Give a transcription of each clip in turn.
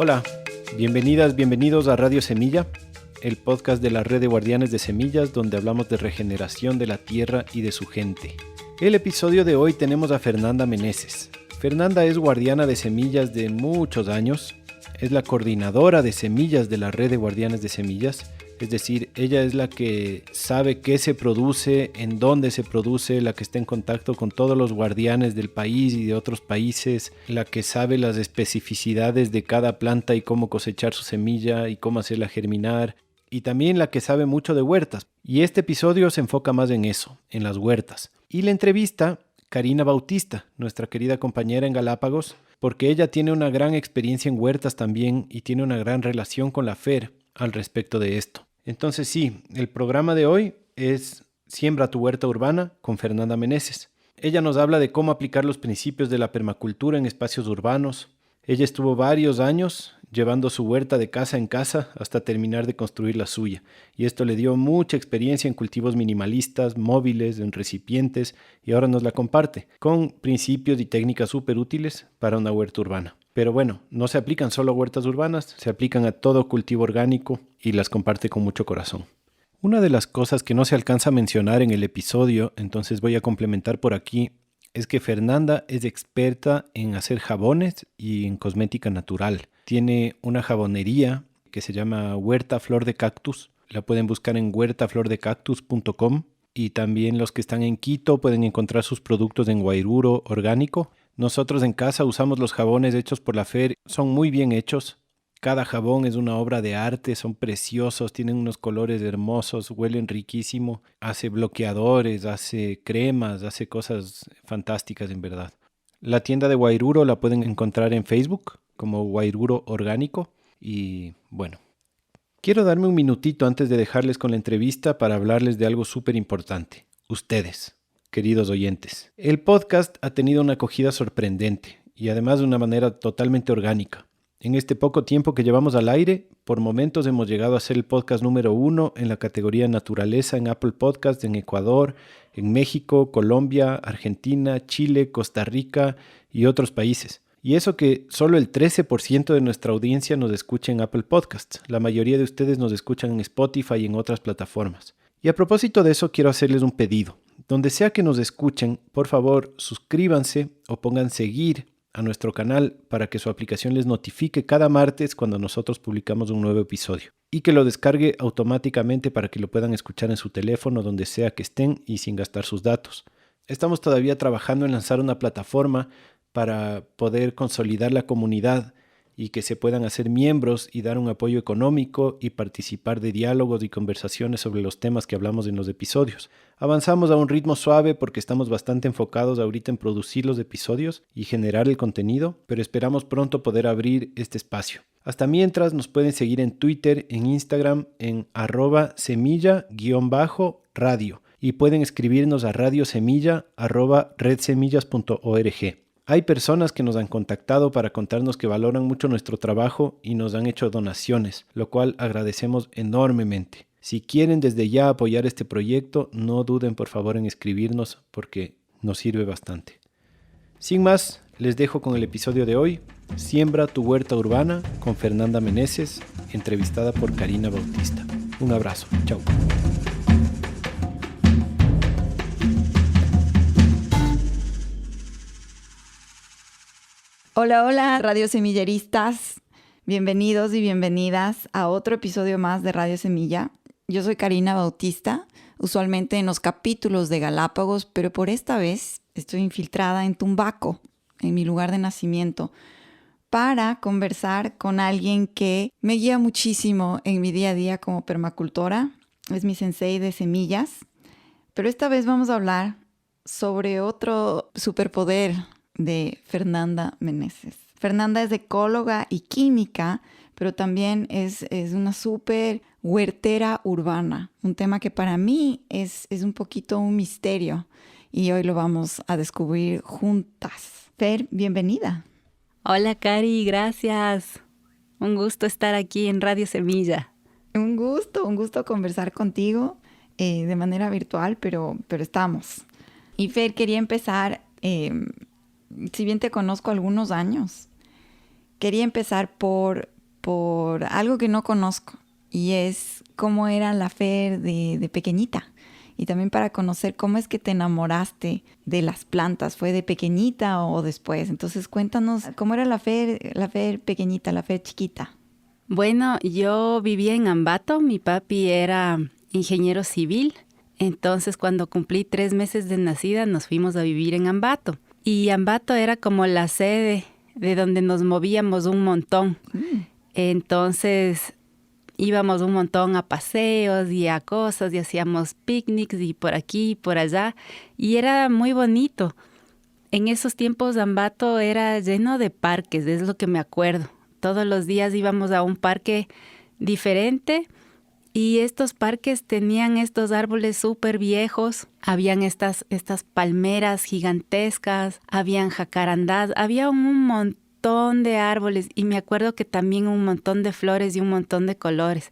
Hola, bienvenidas, bienvenidos a Radio Semilla, el podcast de la Red de Guardianes de Semillas, donde hablamos de regeneración de la tierra y de su gente. El episodio de hoy tenemos a Fernanda Meneses. Fernanda es guardiana de semillas de muchos años, es la coordinadora de semillas de la Red de Guardianes de Semillas, es decir, ella es la que sabe qué se produce, en dónde se produce, la que está en contacto con todos los guardianes del país y de otros países, la que sabe las especificidades de cada planta y cómo cosechar su semilla y cómo hacerla germinar, y también la que sabe mucho de huertas. Y este episodio se enfoca más en eso, en las huertas. Y la entrevista Karina Bautista, nuestra querida compañera en Galápagos, porque ella tiene una gran experiencia en huertas también y tiene una gran relación con la FER al respecto de esto. Entonces sí, el programa de hoy es Siembra tu huerta urbana con Fernanda Meneses. Ella nos habla de cómo aplicar los principios de la permacultura en espacios urbanos. Ella estuvo varios años llevando su huerta de casa en casa hasta terminar de construir la suya. Y esto le dio mucha experiencia en cultivos minimalistas, móviles, en recipientes, y ahora nos la comparte, con principios y técnicas súper útiles para una huerta urbana. Pero bueno, no se aplican solo a huertas urbanas, se aplican a todo cultivo orgánico y las comparte con mucho corazón. Una de las cosas que no se alcanza a mencionar en el episodio, entonces voy a complementar por aquí, es que Fernanda es experta en hacer jabones y en cosmética natural. Tiene una jabonería que se llama Huerta Flor de Cactus. La pueden buscar en huertaflordecactus.com y también los que están en Quito pueden encontrar sus productos en Guairuro Orgánico. Nosotros en casa usamos los jabones hechos por la FER. Son muy bien hechos. Cada jabón es una obra de arte, son preciosos, tienen unos colores hermosos, huelen riquísimo, hace bloqueadores, hace cremas, hace cosas fantásticas en verdad. La tienda de Guairuro la pueden encontrar en Facebook como Guairuro Orgánico y bueno. Quiero darme un minutito antes de dejarles con la entrevista para hablarles de algo súper importante. Ustedes, queridos oyentes. El podcast ha tenido una acogida sorprendente y además de una manera totalmente orgánica. En este poco tiempo que llevamos al aire, por momentos hemos llegado a ser el podcast número 1 en la categoría Naturaleza en Apple Podcasts en Ecuador, en México, Colombia, Argentina, Chile, Costa Rica y otros países. Y eso que solo el 13% de nuestra audiencia nos escucha en Apple Podcasts. La mayoría de ustedes nos escuchan en Spotify y en otras plataformas. Y a propósito de eso, quiero hacerles un pedido. Donde sea que nos escuchen, por favor, suscríbanse o pongan seguir a nuestro canal para que su aplicación les notifique cada martes cuando nosotros publicamos un nuevo episodio. Y que lo descargue automáticamente para que lo puedan escuchar en su teléfono, donde sea que estén y sin gastar sus datos. Estamos todavía trabajando en lanzar una plataforma para poder consolidar la comunidad y que se puedan hacer miembros y dar un apoyo económico y participar de diálogos y conversaciones sobre los temas que hablamos en los episodios. Avanzamos a un ritmo suave porque estamos bastante enfocados ahorita en producir los episodios y generar el contenido, pero esperamos pronto poder abrir este espacio. Hasta mientras nos pueden seguir en Twitter, en Instagram, en @semilla_radio y pueden escribirnos a radiosemilla@redsemillas.org. Hay personas que nos han contactado para contarnos que valoran mucho nuestro trabajo y nos han hecho donaciones, lo cual agradecemos enormemente. Si quieren desde ya apoyar este proyecto, no duden por favor en escribirnos porque nos sirve bastante. Sin más, les dejo con el episodio de hoy, Siembra tu huerta urbana con Fernanda Meneses, entrevistada por Karina Bautista. Un abrazo, chao. Hola, hola, Radio Semilleristas. Bienvenidos y bienvenidas a otro episodio más de Radio Semilla. Yo soy Karina Bautista, usualmente en los capítulos de Galápagos, pero por esta vez estoy infiltrada en Tumbaco, en mi lugar de nacimiento, para conversar con alguien que me guía muchísimo en mi día a día como permacultora. Es mi sensei de semillas, pero esta vez vamos a hablar sobre otro superpoder de Fernanda Meneses. Fernanda es ecóloga y química, pero también es una súper huertera urbana, un tema que para mí es un poquito un misterio y hoy lo vamos a descubrir juntas. Fer, bienvenida. Hola Cari, gracias. Un gusto estar aquí en Radio Semilla. Un gusto conversar contigo de manera virtual, pero estamos. Y Fer, quería empezar, si bien te conozco algunos años, quería empezar por por algo que no conozco y es cómo era la Fer de pequeñita. Y también para conocer cómo es que te enamoraste de las plantas. ¿Fue de pequeñita o después? Entonces cuéntanos cómo era la Fer pequeñita, la Fer chiquita. Bueno, yo vivía en Ambato, mi papi era ingeniero civil, entonces cuando cumplí 3 meses de nacida nos fuimos a vivir en Ambato. Y Ambato era como la sede de donde nos movíamos un montón. Entonces íbamos un montón a paseos y a cosas y hacíamos picnics y por aquí y por allá. Y era muy bonito. En esos tiempos Ambato era lleno de parques, es lo que me acuerdo. Todos los días íbamos a un parque diferente y estos parques tenían estos árboles súper viejos. Habían estas palmeras gigantescas, habían jacarandás, había un montón de árboles y me acuerdo que también un montón de flores y un montón de colores.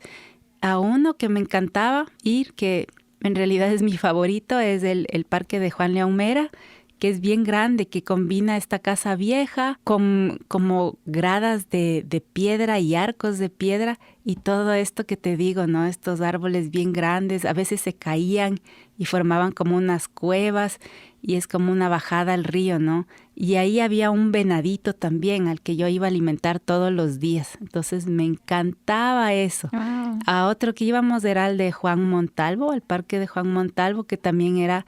A uno que me encantaba ir, que en realidad es mi favorito, es el parque de Juan León Mera, que es bien grande, que combina esta casa vieja con como gradas de piedra y arcos de piedra y todo esto que te digo, ¿no? Estos árboles bien grandes, a veces se caían y formaban como unas cuevas y es como una bajada al río, ¿no? Y ahí había un venadito también al que yo iba a alimentar todos los días. Entonces me encantaba eso. Wow. A otro que íbamos era el de Juan Montalvo, el parque de Juan Montalvo, que también era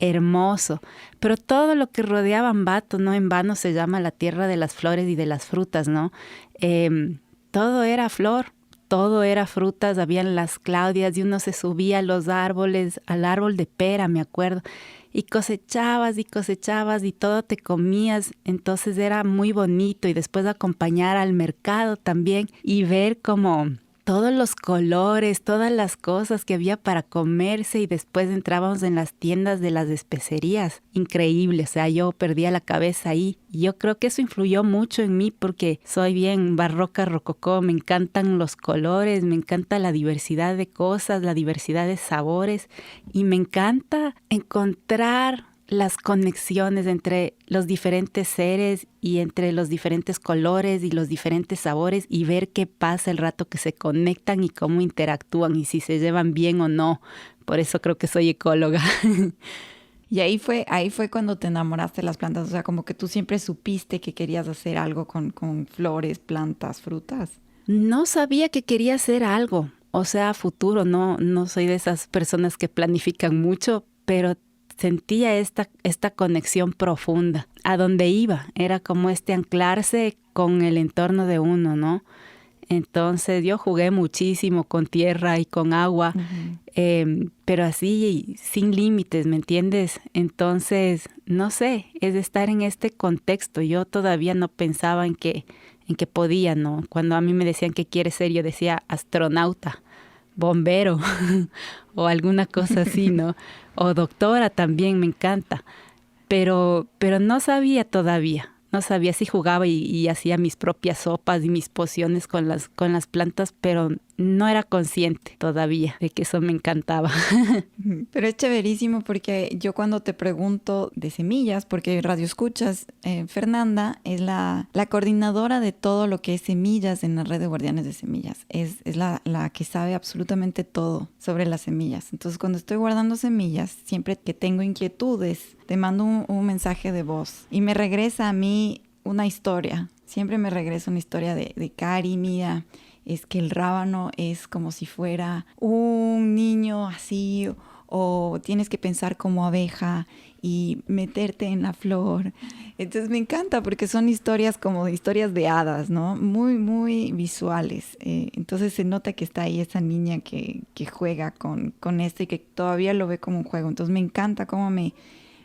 hermoso, pero todo lo que rodeaba Ambato, no en vano se llama la tierra de las flores y de las frutas, ¿no? Todo era flor, todo era frutas, habían las claudias y uno se subía a los árboles, al árbol de pera, me acuerdo, y cosechabas y todo te comías, entonces era muy bonito y después acompañar al mercado también y ver como todos los colores, todas las cosas que había para comerse y después entrábamos en las tiendas de las especerías. Increíble, o sea, yo perdía la cabeza ahí. Y yo creo que eso influyó mucho en mí porque soy bien barroca, rococó, me encantan los colores, me encanta la diversidad de cosas, la diversidad de sabores y me encanta encontrar las conexiones entre los diferentes seres y entre los diferentes colores y los diferentes sabores y ver qué pasa el rato que se conectan y cómo interactúan y si se llevan bien o no. Por eso creo que soy ecóloga. Y ahí fue cuando te enamoraste de las plantas. O sea, como que tú siempre supiste que querías hacer algo con flores, plantas, frutas. No sabía que quería hacer algo, o sea, a futuro. No soy de esas personas que planifican mucho, pero sentía esta conexión profunda. A donde iba era como anclarse con el entorno de uno, ¿no? Entonces yo jugué muchísimo con tierra y con agua, pero así sin límites, ¿me entiendes? Entonces, no sé, es estar en este contexto. Yo todavía no pensaba en que podía, ¿no? Cuando a mí me decían qué quieres ser, yo decía astronauta, bombero o alguna cosa así, ¿no? O doctora también, me encanta. Pero no sabía todavía. No sabía si jugaba y hacía mis propias sopas y mis pociones con las plantas, pero no era consciente todavía de que eso me encantaba. Pero es chéverísimo porque yo cuando te pregunto de semillas, porque Radio Escuchas, Fernanda es la coordinadora de todo lo que es semillas en la red de guardianes de semillas. Es la que sabe absolutamente todo sobre las semillas. Entonces cuando estoy guardando semillas, siempre que tengo inquietudes, te mando un mensaje de voz y me regresa a mí una historia. Siempre me regresa una historia de Cari, mira, es que el rábano es como si fuera un niño así, o tienes que pensar como abeja y meterte en la flor. Entonces me encanta porque son historias como historias de hadas, ¿no? Muy, muy visuales. Entonces se nota que está ahí esa niña que juega con esto y que todavía lo ve como un juego. Entonces me encanta cómo me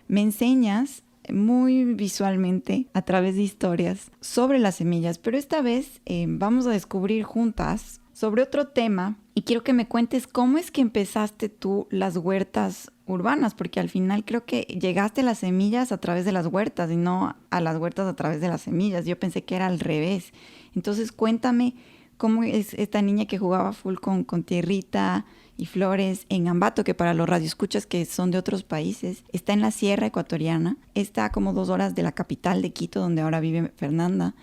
enseñas muy visualmente a través de historias sobre las semillas, pero esta vez vamos a descubrir juntas sobre otro tema y quiero que me cuentes cómo es que empezaste tú las huertas urbanas, porque al final creo que llegaste a las semillas a través de las huertas y no a las huertas a través de las semillas. Yo pensé que era al revés. Entonces cuéntame cómo es esta niña que jugaba full con tierrita y flores en Ambato, que para los radioescuchas que son de otros países, está en la sierra ecuatoriana, está como 2 horas de la capital de Quito, donde ahora vive Fernanda,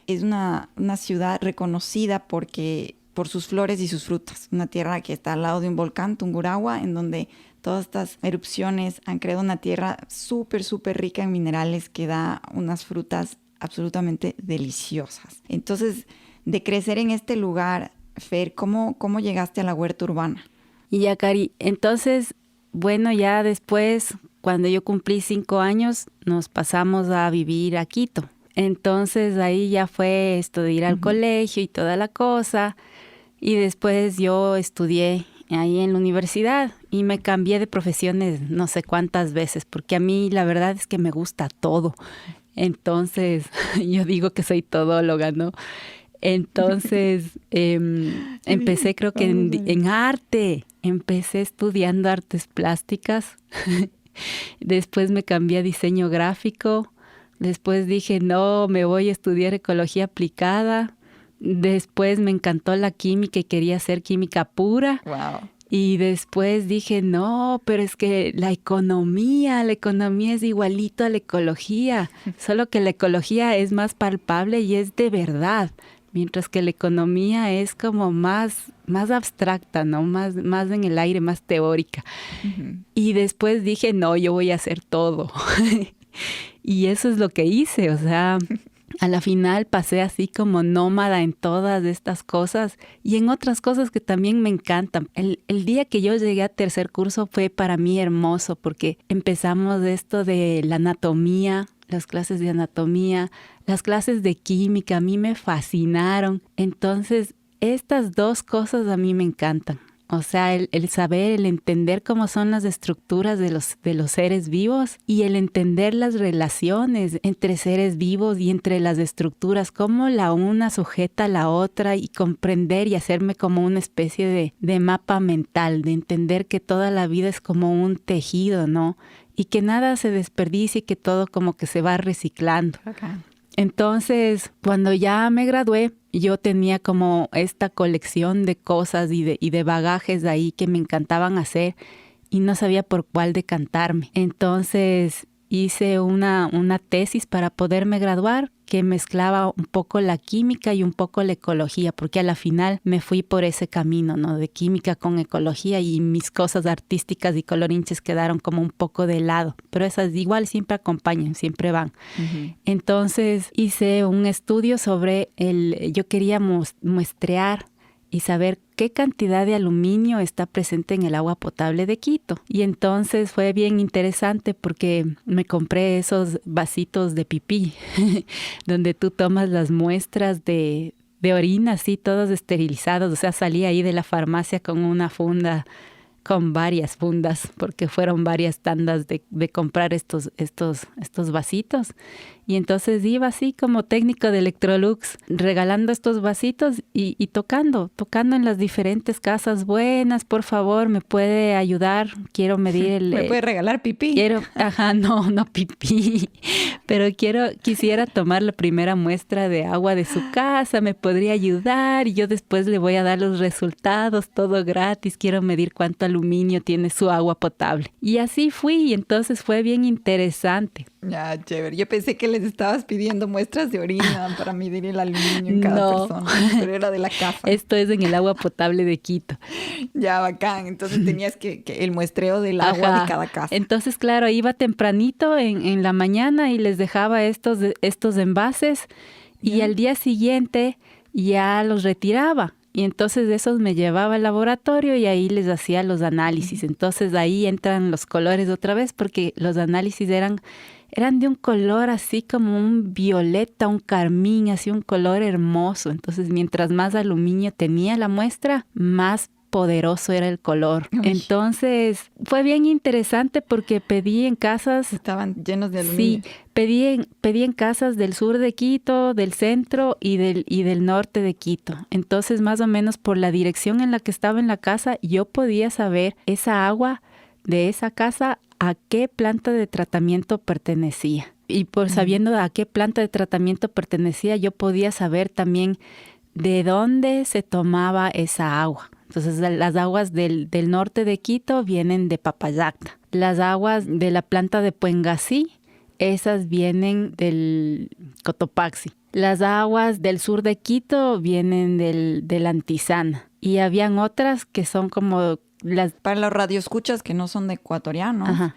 es una ciudad reconocida por sus flores y sus frutas. Una tierra que está al lado de un volcán, Tungurahua, en donde todas estas erupciones han creado una tierra súper, súper rica en minerales que da unas frutas absolutamente deliciosas. Entonces, de crecer en este lugar, Fer, ¿cómo llegaste a la huerta urbana? Y ya, Cari, entonces, bueno, ya después, cuando yo cumplí 5 años, nos pasamos a vivir a Quito. Entonces, ahí ya fue esto de ir al colegio y toda la cosa. Y después yo estudié ahí en la universidad y me cambié de profesiones no sé cuántas veces, porque a mí la verdad es que me gusta todo. Entonces, yo digo que soy todóloga, ¿no? Entonces, empecé creo que en arte. Empecé estudiando artes plásticas. Después me cambié a diseño gráfico. Después dije, no, me voy a estudiar ecología aplicada. Después me encantó la química y quería hacer química pura. Wow. Y después dije, no, pero es que la economía es igualito a la ecología. Solo que la ecología es más palpable y es de verdad. Mientras que la economía es como más abstracta, ¿no? Más en el aire, más teórica. Uh-huh. Y después dije, no, yo voy a hacer todo. Y eso es lo que hice, o sea, a la final pasé así como nómada en todas estas cosas y en otras cosas que también me encantan. El día que yo llegué a tercer curso fue para mí hermoso porque empezamos esto de la anatomía, las clases de anatomía, las clases de química, a mí me fascinaron. Entonces, estas dos cosas a mí me encantan. O sea, el saber, el entender cómo son las estructuras de los seres vivos y el entender las relaciones entre seres vivos y entre las estructuras, cómo la una sujeta a la otra y comprender y hacerme como una especie de mapa mental, de entender que toda la vida es como un tejido, ¿no? Y que nada se desperdicia y que todo como que se va reciclando. Okay. Entonces, cuando ya me gradué, yo tenía como esta colección de cosas y de bagajes ahí que me encantaban hacer y no sabía por cuál decantarme. Entonces hice una tesis para poderme graduar que mezclaba un poco la química y un poco la ecología, porque a la final me fui por ese camino, ¿no? De química con ecología y mis cosas artísticas y colorinches quedaron como un poco de lado, pero esas igual siempre acompañan, siempre van. Uh-huh. Entonces hice un estudio sobre yo quería muestrear y saber qué cantidad de aluminio está presente en el agua potable de Quito. Y entonces fue bien interesante porque me compré esos vasitos de pipí, donde tú tomas las muestras de orina, así, todos esterilizados. O sea, salí ahí de la farmacia con una funda, con varias fundas, porque fueron varias tandas de comprar estos vasitos. Y entonces iba así como técnico de Electrolux, regalando estos vasitos y tocando en las diferentes casas. Buenas, por favor, ¿me puede ayudar? Quiero medir ¿Me puede regalar pipí? No pipí, pero quisiera tomar la primera muestra de agua de su casa, ¿me podría ayudar? Y yo después le voy a dar los resultados, todo gratis, quiero medir cuánto aluminio tiene su agua potable. Y así fui, y entonces fue bien interesante. Ya, chévere. Yo pensé que les estabas pidiendo muestras de orina para medir el aluminio en cada persona, pero era de la casa. Esto es en el agua potable de Quito. Ya, bacán. Entonces tenías que el muestreo del agua de cada casa. Entonces, claro, iba tempranito en la mañana y les dejaba estos envases y al día siguiente ya los retiraba. Y entonces esos me llevaba al laboratorio y ahí les hacía los análisis. Entonces ahí entran los colores otra vez porque los análisis eran de un color así como un violeta, un carmín, así un color hermoso. Entonces mientras más aluminio tenía la muestra, más poderoso era el color. Uy. Entonces fue bien interesante porque pedí en casas... Estaban llenos de aluminio. Sí, pedí en casas del sur de Quito, del centro y del norte de Quito. Entonces más o menos por la dirección en la que estaba en la casa, yo podía saber esa agua de esa casa a qué planta de tratamiento pertenecía. Y por sabiendo a qué planta de tratamiento pertenecía, yo podía saber también de dónde se tomaba esa agua. Entonces, las aguas del norte de Quito vienen de Papayacta. Las aguas de la planta de Puengasí, esas vienen del Cotopaxi. Las aguas del sur de Quito vienen de la Antisana. Y habían otras que son como las... Para los radioescuchas que no son de ecuatorianos, Ajá.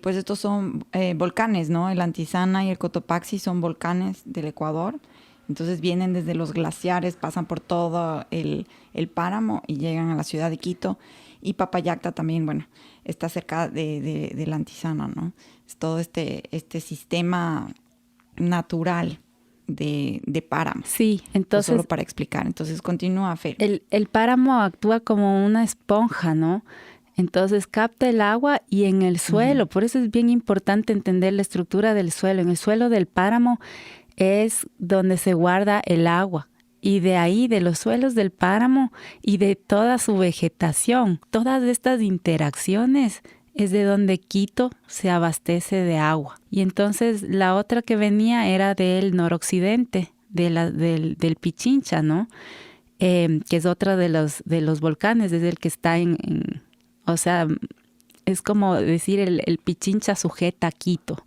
pues estos son volcanes, ¿no? El Antisana y el Cotopaxi son volcanes del Ecuador. Entonces vienen desde los glaciares, pasan por todo el páramo y llegan a la ciudad de Quito. Y Papayacta también, bueno, está cerca de la Antisana, ¿no? Es todo este sistema natural de páramo. Sí, entonces... Solo para explicar. Entonces continúa, Fer. El páramo actúa como una esponja, ¿no? Entonces capta el agua y en el suelo, por eso es bien importante entender la estructura del suelo. En el suelo del páramo es donde se guarda el agua. Y de ahí, de los suelos del páramo y de toda su vegetación, todas estas interacciones es de donde Quito se abastece de agua. Y entonces la otra que venía era del noroccidente, del Pichincha, ¿no? Que es otra de los volcanes, es el que está o sea, es como decir el Pichincha sujeta a Quito.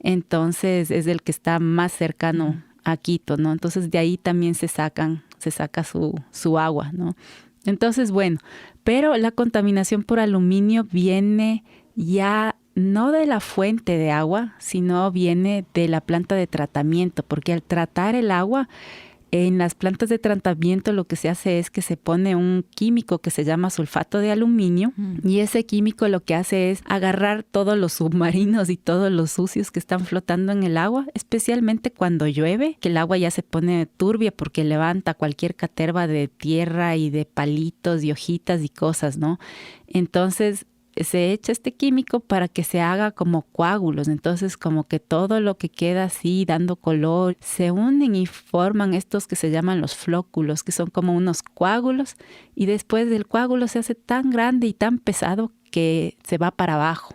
Entonces es el que está más cercano a Quito, ¿no? Entonces de ahí también se saca su agua, ¿no? Entonces, bueno, pero la contaminación por aluminio viene ya no de la fuente de agua, sino viene de la planta de tratamiento, porque al tratar el agua, en las plantas de tratamiento lo que se hace es que se pone un químico que se llama sulfato de aluminio y ese químico lo que hace es agarrar todos los submarinos y todos los sucios que están flotando en el agua, especialmente cuando llueve, que el agua ya se pone turbia porque levanta cualquier caterva de tierra y de palitos y hojitas y cosas, ¿no? Entonces se echa este químico para que se haga como coágulos. Entonces como que todo lo que queda así dando color se unen y forman estos que se llaman los flóculos, que son como unos coágulos y después del coágulo se hace tan grande y tan pesado que se va para abajo.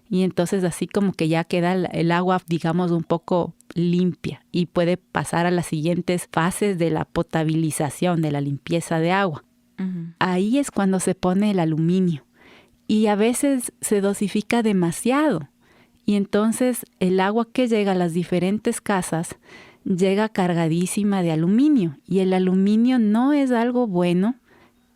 Y entonces así como que ya queda el agua, digamos, un poco limpia y puede pasar a las siguientes fases de la potabilización, de la limpieza de agua. Ahí es cuando se pone el aluminio. Y a veces se dosifica demasiado. Y entonces el agua que llega a las diferentes casas llega cargadísima de aluminio. Y el aluminio no es algo bueno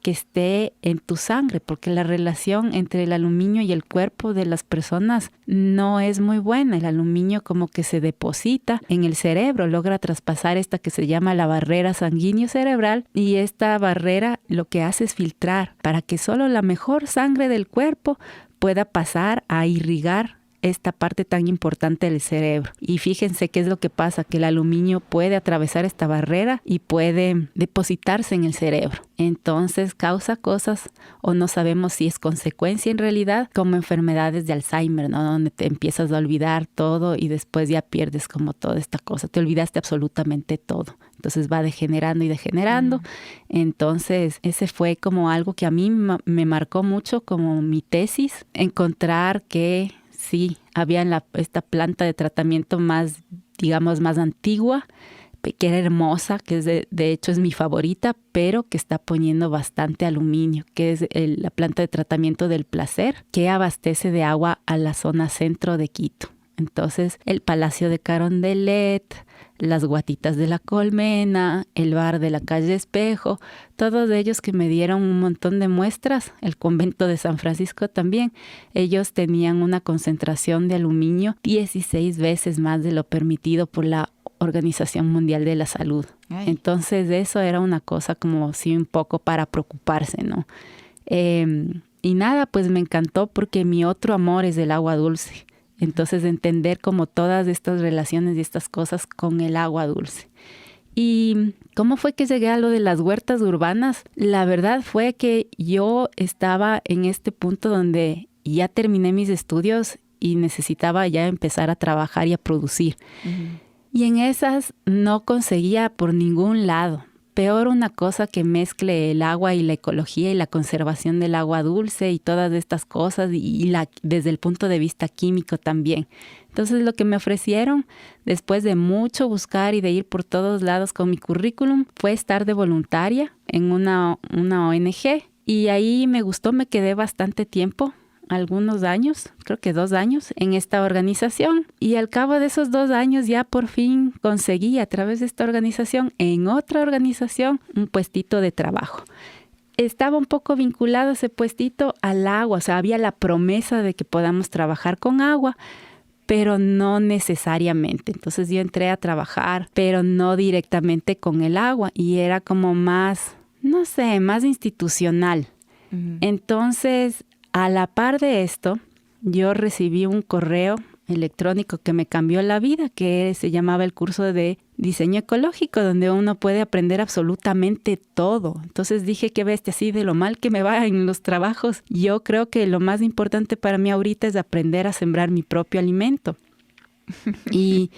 que esté en tu sangre, porque la relación entre el aluminio y el cuerpo de las personas no es muy buena. El aluminio como que se deposita en el cerebro, logra traspasar esta que se llama la barrera sanguíneo-cerebral y esta barrera lo que hace es filtrar para que solo la mejor sangre del cuerpo pueda pasar a irrigar esta parte tan importante del cerebro. Y fíjense qué es lo que pasa, que el aluminio puede atravesar esta barrera y puede depositarse en el cerebro. Entonces causa cosas, o no sabemos si es consecuencia en realidad, como enfermedades de Alzheimer, ¿no? Donde te empiezas a olvidar todo y después ya pierdes como toda esta cosa. Te olvidaste absolutamente todo. Entonces va degenerando y degenerando. Entonces ese fue como algo que a mí me marcó mucho como mi tesis, encontrar que sí, había esta planta de tratamiento más, digamos, más antigua, que era hermosa, que de hecho es mi favorita, pero que está poniendo bastante aluminio, que es la planta de tratamiento del Placer, que abastece de agua a la zona centro de Quito. Entonces, el Palacio de Carondelet, las Guatitas de la Colmena, el bar de la calle Espejo, todos ellos que me dieron un montón de muestras, el convento de San Francisco también, ellos tenían una concentración de aluminio 16 veces más de lo permitido por la Organización Mundial de la Salud. Ay. Entonces eso era una cosa como sí un poco para preocuparse, ¿no? Y nada, pues me encantó porque mi otro amor es el agua dulce. Entonces entender como todas estas relaciones y estas cosas con el agua dulce. ¿Y cómo fue que llegué a lo de las huertas urbanas? La verdad fue que yo estaba en este punto donde ya terminé mis estudios y necesitaba ya empezar a trabajar y a producir. Y en esas no conseguía por ningún lado. Peor una cosa que mezcle el agua y la ecología y la conservación del agua dulce y todas estas cosas y desde el punto de vista químico también. Entonces lo que me ofrecieron después de mucho buscar y de ir por todos lados con mi currículum fue estar de voluntaria en una ONG y ahí me gustó, me quedé bastante tiempo. algunos años, creo que 2 años, en esta organización. Y al cabo de esos 2 años ya por fin conseguí a través de esta organización, en otra organización, un puestito de trabajo. Estaba un poco vinculado ese puestito al agua, o sea, había la promesa de que podamos trabajar con agua, pero no necesariamente. Entonces yo entré a trabajar, pero no directamente con el agua y era como más, no sé, más institucional. Uh-huh. Entonces, a la par de esto, yo recibí un correo electrónico que me cambió la vida, que se llamaba el curso de diseño ecológico, donde uno puede aprender absolutamente todo. Entonces dije, qué bestia, así de lo mal que me va en los trabajos. Yo creo que lo más importante para mí ahorita es aprender a sembrar mi propio alimento. Y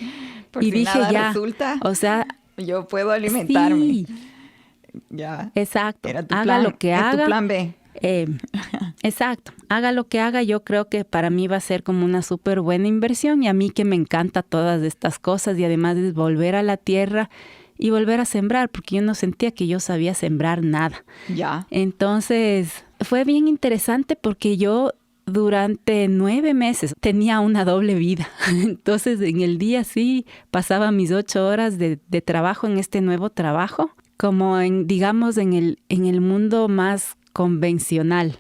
si dije, nada ya, resulta, o sea, yo puedo alimentarme. Sí, ya. Exacto. Era tu haga plan, lo que haga. Tu plan B. Exacto. Haga lo que haga, yo creo que para mí va a ser como una súper buena inversión y a mí que me encanta todas estas cosas y además es volver a la tierra y volver a sembrar porque yo no sentía que yo sabía sembrar nada. Ya. Entonces fue bien interesante porque yo durante 9 meses tenía una doble vida. Entonces en el día sí pasaba mis 8 horas de trabajo en este nuevo trabajo como digamos en el mundo más convencional.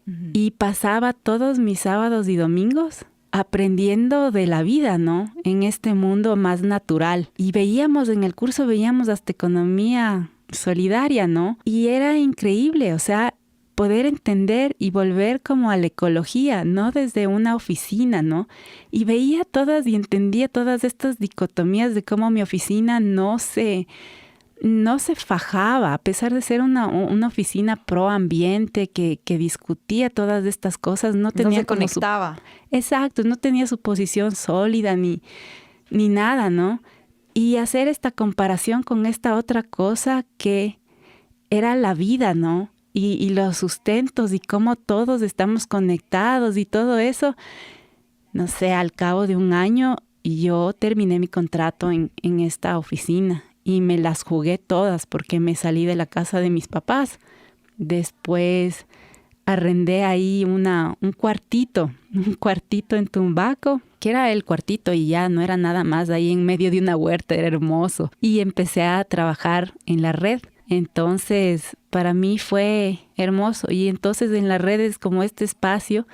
Uh-huh. Y pasaba todos mis sábados y domingos aprendiendo de la vida, ¿no? En este mundo más natural. Y en el curso veíamos hasta economía solidaria, ¿no? Y era increíble, o sea, poder entender y volver como a la ecología, no desde una oficina, ¿no? Y veía todas y entendía todas estas dicotomías de cómo mi oficina no se fajaba, a pesar de ser una oficina pro ambiente que discutía todas estas cosas, no tenía no se conectaba. Exacto, no tenía su posición sólida ni nada, ¿no? Y hacer esta comparación con esta otra cosa que era la vida, ¿no? Y los sustentos y cómo todos estamos conectados y todo eso, no sé, al cabo de un año yo terminé mi contrato en esta oficina. Y me las jugué todas porque me salí de la casa de mis papás. Después arrendé ahí un cuartito en Tumbaco, que era el cuartito y ya no era nada más, ahí en medio de una huerta, era hermoso. Y empecé a trabajar en la red. Entonces, para mí fue hermoso. Y entonces en la red es como este espacio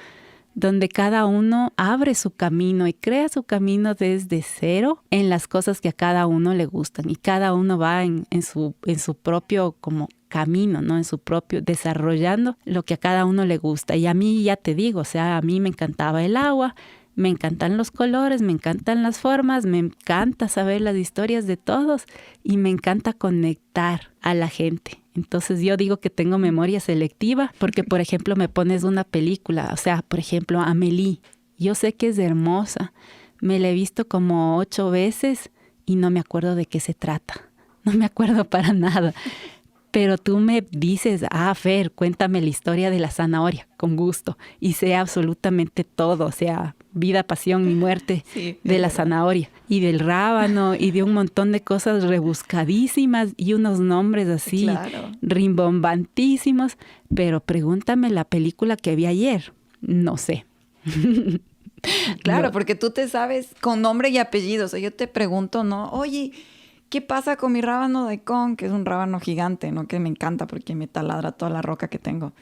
donde cada uno abre su camino y crea su camino desde cero en las cosas que a cada uno le gustan. Y cada uno va en su propio como camino, ¿no? En su propio, desarrollando lo que a cada uno le gusta. Y a mí, ya te digo, o sea, a mí me encantaba el agua, me encantan los colores, me encantan las formas, me encanta saber las historias de todos y me encanta conectar a la gente. Entonces yo digo que tengo memoria selectiva porque, por ejemplo, me pones una película, o sea, por ejemplo, Amélie. Yo sé que es hermosa, me la he visto como 8 veces y no me acuerdo de qué se trata. No me acuerdo para nada. Pero tú me dices, Fer, cuéntame la historia de la zanahoria, con gusto. Y sé absolutamente todo, o sea, vida, pasión y muerte de la zanahoria. Y del rábano y de un montón de cosas rebuscadísimas y unos nombres así rimbombantísimos. Pero pregúntame la película que vi ayer. No sé. Claro, no. Porque tú te sabes con nombre y apellido. O sea, yo te pregunto, ¿no? Oye, ¿qué pasa con mi rábano daikon? Que es un rábano gigante, ¿no? Que me encanta porque me taladra toda la roca que tengo.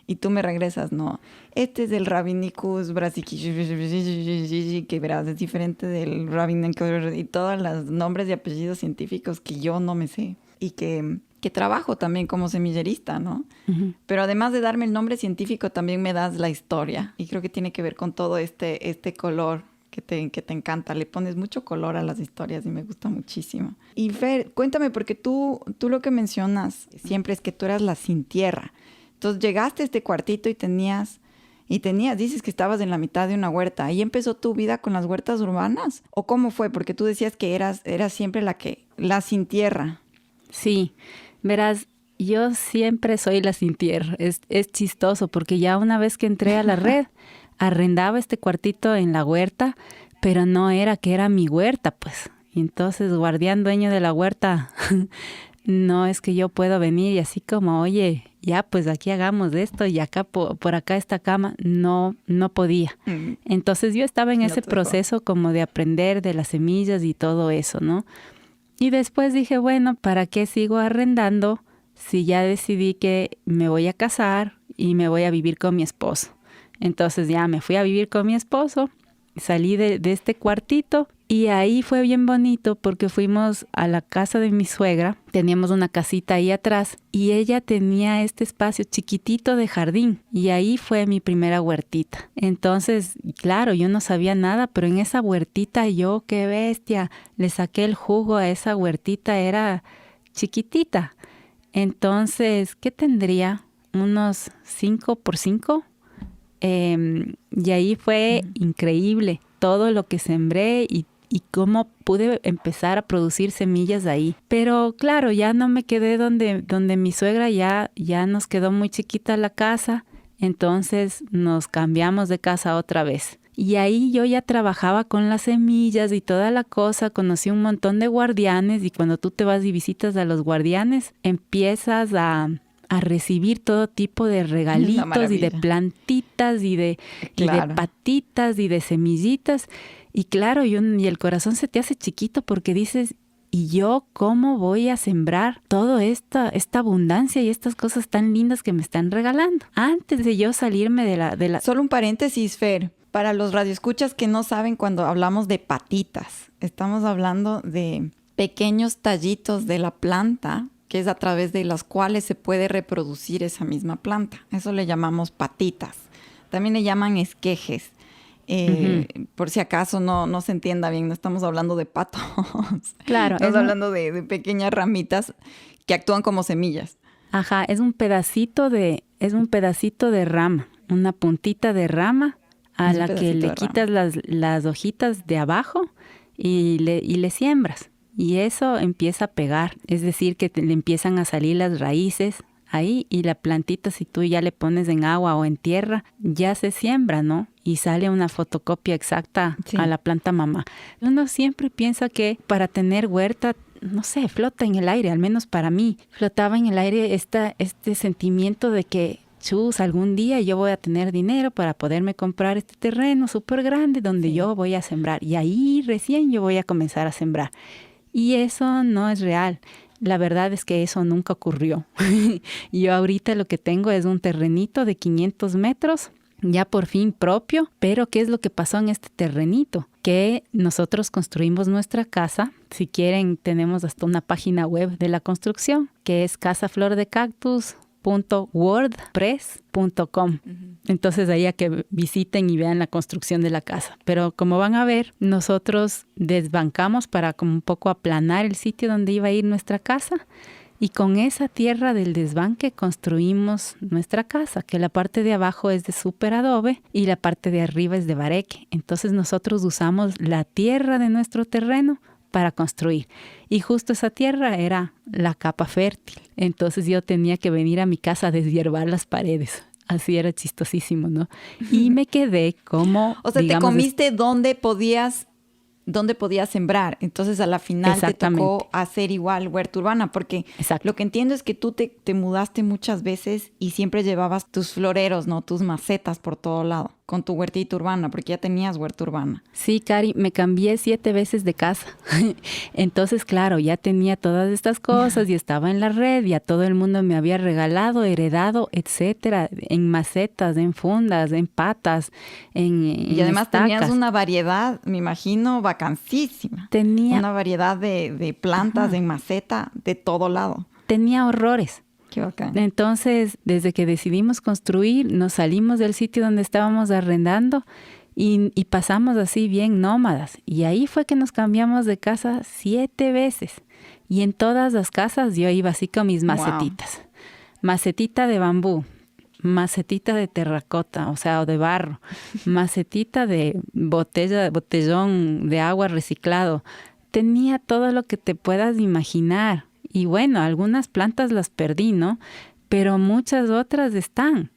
Y tú me regresas, ¿no? Este es el Rabinicus brassicaceae, que verás, es diferente del Rabinicus y todos los nombres y apellidos científicos que yo no me sé. Y que trabajo también como semillerista, ¿no? Uh-huh. Pero además de darme el nombre científico, también me das la historia. Y creo que tiene que ver con todo este color que te encanta. Le pones mucho color a las historias y me gusta muchísimo. Y Fer, cuéntame, porque tú lo que mencionas siempre es que tú eras la sin tierra. Entonces llegaste a este cuartito y dices que estabas en la mitad de una huerta. ¿Ahí empezó tu vida con las huertas urbanas? ¿O cómo fue? Porque tú decías que eras siempre la sin tierra. Sí, verás, yo siempre soy la sin tierra. Es chistoso porque ya una vez que entré a la red, arrendaba este cuartito en la huerta, pero no era que era mi huerta, pues. Y entonces, guardián dueño de la huerta, no es que yo puedo venir y así como, oye, ya pues aquí hagamos esto y acá por acá esta cama, no podía. Entonces yo estaba en ese proceso como de aprender de las semillas y todo eso, ¿no? Y después dije, bueno, ¿para qué sigo arrendando si ya decidí que me voy a casar y me voy a vivir con mi esposo? Entonces ya me fui a vivir con mi esposo, salí de este cuartito y ahí fue bien bonito porque fuimos a la casa de mi suegra, teníamos una casita ahí atrás y ella tenía este espacio chiquitito de jardín y ahí fue mi primera huertita. Entonces, claro, yo no sabía nada, pero en esa huertita yo, qué bestia, le saqué el jugo a esa huertita, era chiquitita. Entonces, ¿qué tendría? Unos 5x5. Y ahí fue increíble todo lo que sembré y cómo pude empezar a producir semillas ahí. Pero claro, ya no me quedé donde mi suegra, ya nos quedó muy chiquita la casa, entonces nos cambiamos de casa otra vez. Y ahí yo ya trabajaba con las semillas y toda la cosa, conocí un montón de guardianes y cuando tú te vas y visitas a los guardianes, empiezas a recibir todo tipo de regalitos y de plantitas y de patitas y de semillitas. Y claro, y el corazón se te hace chiquito porque dices, ¿y yo cómo voy a sembrar toda esta abundancia y estas cosas tan lindas que me están regalando? Antes de yo salirme de la... Solo un paréntesis, Fer. Para los radioescuchas que no saben cuando hablamos de patitas, estamos hablando de pequeños tallitos de la planta que es a través de las cuales se puede reproducir esa misma planta. Eso le llamamos patitas. También le llaman esquejes. Por si acaso no se entienda bien, no estamos hablando de patos. Claro. Estamos hablando de pequeñas ramitas que actúan como semillas. Ajá, es un pedacito de rama, una puntita de rama a la que le quitas las hojitas de abajo y le siembras. Y eso empieza a pegar, es decir, que le empiezan a salir las raíces ahí y la plantita, si tú ya le pones en agua o en tierra, ya se siembra, ¿no? Y sale una fotocopia exacta a la planta mamá. Uno siempre piensa que para tener huerta, no sé, flota en el aire, al menos para mí, flotaba en el aire este sentimiento de que algún día yo voy a tener dinero para poderme comprar este terreno súper grande donde yo voy a sembrar. Y ahí recién yo voy a comenzar a sembrar. Y eso no es real. La verdad es que eso nunca ocurrió. Yo ahorita lo que tengo es un terrenito de 500 metros, ya por fin propio. Pero ¿qué es lo que pasó en este terrenito? Que nosotros construimos nuestra casa. Si quieren, tenemos hasta una página web de la construcción, que es casaflordecactus.wordpress.com. Entonces ahí a que visiten y vean la construcción de la casa. Pero como van a ver, nosotros desbancamos para como un poco aplanar el sitio donde iba a ir nuestra casa y con esa tierra del desbanque construimos nuestra casa, que la parte de abajo es de súper adobe y la parte de arriba es de bareque. Entonces nosotros usamos la tierra de nuestro terreno para construir. Y justo esa tierra era la capa fértil. Entonces yo tenía que venir a mi casa a deshiervar las paredes. Así era chistosísimo, ¿no? Y me quedé como... O sea, digamos, te comiste donde podías sembrar. Entonces, a la final te tocó hacer igual huerta urbana. Porque lo que entiendo es que tú te mudaste muchas veces y siempre llevabas tus floreros, ¿no? Tus macetas por todo lado. Con tu huertita urbana, porque ya tenías huerta urbana. Sí, Cari, me cambié 7 veces de casa. Entonces, claro, ya tenía todas estas cosas y estaba en la red, ya todo el mundo me había regalado, heredado, etcétera, en macetas, en fundas, en patas, y además estacas. Tenías una variedad, me imagino, vacancísima. Tenía una variedad de plantas en maceta de todo lado. Tenía horrores. Qué bacán. Entonces, desde que decidimos construir, nos salimos del sitio donde estábamos arrendando y pasamos así bien nómadas. Y ahí fue que nos cambiamos de casa 7 veces. Y en todas las casas yo iba así con mis macetitas. Wow. Macetita de bambú, macetita de terracota, o de barro, macetita de botellón de agua reciclado. Tenía todo lo que te puedas imaginar. Y bueno, algunas plantas las perdí, ¿no? Pero muchas otras están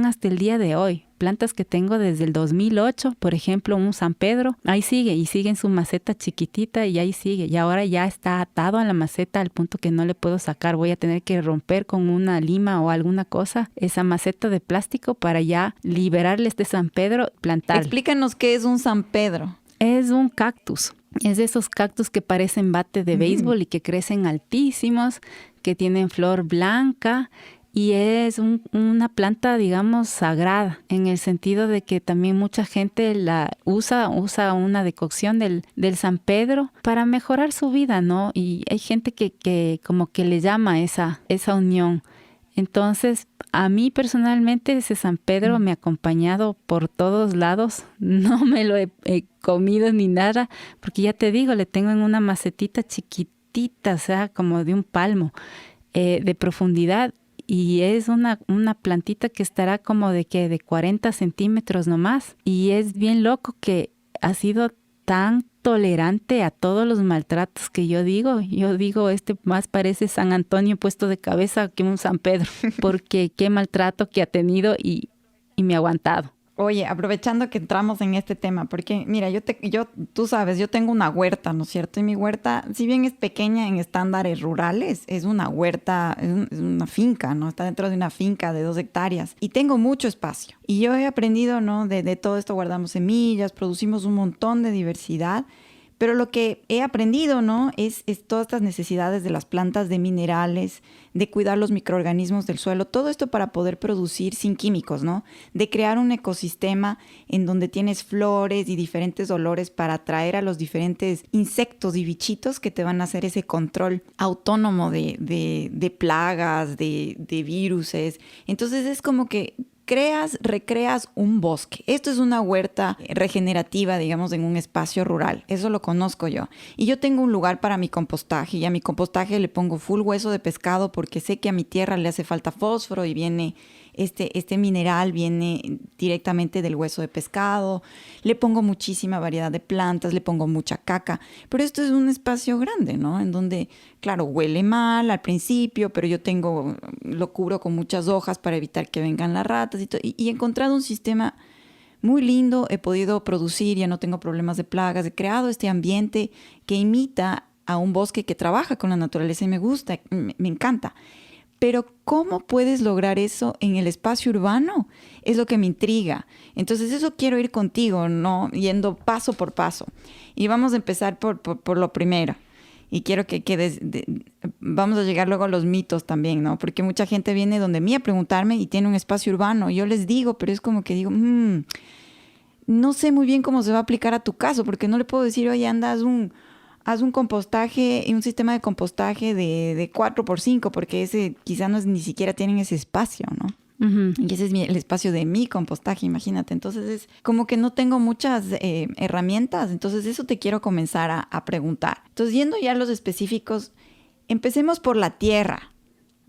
hasta el día de hoy. plantas que tengo desde el 2008, por ejemplo, un San Pedro, ahí sigue y sigue en su maceta chiquitita y ahí sigue. Y ahora ya está atado a la maceta al punto que no le puedo sacar. Voy a tener que romper con una lima o alguna cosa esa maceta de plástico para ya liberarle este San Pedro, plantar. Explícanos qué es un San Pedro. Es un cactus. Es de esos cactus que parecen bate de béisbol y que crecen altísimos, que tienen flor blanca. Y es una planta, digamos, sagrada, en el sentido de que también mucha gente la usa una decocción del San Pedro para mejorar su vida, ¿no? Y hay gente que como que le llama esa unión. Entonces, a mí personalmente ese San Pedro me ha acompañado por todos lados. No me lo he comido ni nada, porque ya te digo, le tengo en una macetita chiquitita, o sea, como de un palmo de profundidad. Y es una plantita que estará como de 40 centímetros nomás. Y es bien loco que ha sido tan tolerante a todos los maltratos que yo digo. Yo digo, más parece San Antonio puesto de cabeza que un San Pedro, porque qué maltrato que ha tenido y me ha aguantado. Oye, aprovechando que entramos en este tema, porque mira, tú sabes, yo tengo una huerta, ¿no es cierto? Y mi huerta, si bien es pequeña en estándares rurales, es una huerta, es una finca, ¿no? Está dentro de una finca de 2 hectáreas y tengo mucho espacio. Y yo he aprendido, ¿no? De todo esto guardamos semillas, producimos un montón de diversidad. Pero lo que he aprendido, ¿no? Es todas estas necesidades de las plantas, de minerales, de cuidar los microorganismos del suelo, todo esto para poder producir sin químicos, ¿no? De crear un ecosistema en donde tienes flores y diferentes olores para atraer a los diferentes insectos y bichitos que te van a hacer ese control autónomo de plagas, de viruses. Entonces es como que recreas un bosque. Esto es una huerta regenerativa, digamos, en un espacio rural. Eso lo conozco yo. Y yo tengo un lugar para mi compostaje y a mi compostaje le pongo full hueso de pescado porque sé que a mi tierra le hace falta fósforo y viene este mineral viene directamente del hueso de pescado. Le pongo muchísima variedad de plantas, le pongo mucha caca. Pero esto es un espacio grande, ¿no? En donde, claro, huele mal al principio, pero yo lo cubro con muchas hojas para evitar que vengan las ratas y todo. Y he encontrado un sistema muy lindo. He podido producir, ya no tengo problemas de plagas. He creado este ambiente que imita a un bosque que trabaja con la naturaleza y me gusta, me encanta. Pero ¿cómo puedes lograr eso en el espacio urbano? Es lo que me intriga. Entonces eso quiero ir contigo, ¿no? Yendo paso por paso. Y vamos a empezar por lo primero. Y quiero que vamos a llegar luego a los mitos también, ¿no? Porque mucha gente viene donde mí a preguntarme y tiene un espacio urbano. Y yo les digo, pero es como que digo, no sé muy bien cómo se va a aplicar a tu caso, porque no le puedo decir, oye, haz un compostaje, un sistema de compostaje de 4x5, porque ese quizá ni siquiera tienen ese espacio, ¿no? Uh-huh. Y ese es el espacio de mi compostaje, imagínate. Entonces es como que no tengo muchas herramientas, entonces eso te quiero comenzar a preguntar. Entonces, yendo ya a los específicos, empecemos por la tierra,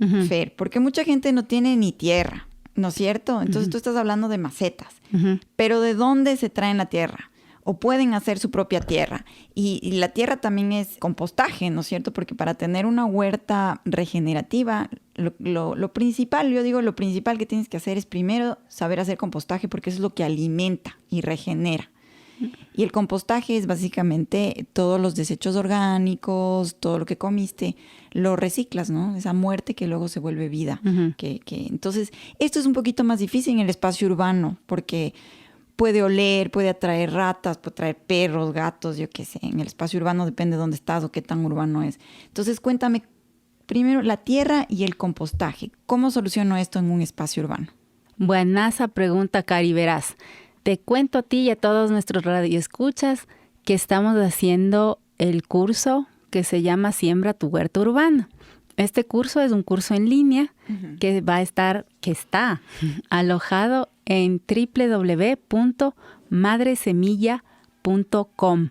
uh-huh. Fer, porque mucha gente no tiene ni tierra, ¿no es cierto? Entonces tú estás hablando de macetas, uh-huh. Pero ¿de dónde se traen la tierra? O pueden hacer su propia tierra. Y la tierra también es compostaje, ¿no es cierto? Porque para tener una huerta regenerativa, lo principal que tienes que hacer es primero saber hacer compostaje, porque eso es lo que alimenta y regenera. Y el compostaje es básicamente todos los desechos orgánicos, todo lo que comiste, lo reciclas, ¿no? Esa muerte que luego se vuelve vida. Uh-huh. Entonces, esto es un poquito más difícil en el espacio urbano, porque puede oler, puede atraer ratas, puede atraer perros, gatos, yo qué sé. En el espacio urbano depende de dónde estás o qué tan urbano es. Entonces, cuéntame primero la tierra y el compostaje. ¿Cómo soluciono esto en un espacio urbano? Buenaza pregunta, Cari. Verás, te cuento a ti y a todos nuestros radioescuchas que estamos haciendo el curso que se llama Siembra tu huerto urbano. Este curso es un curso en línea uh-huh. que está alojado en www.madresemilla.com.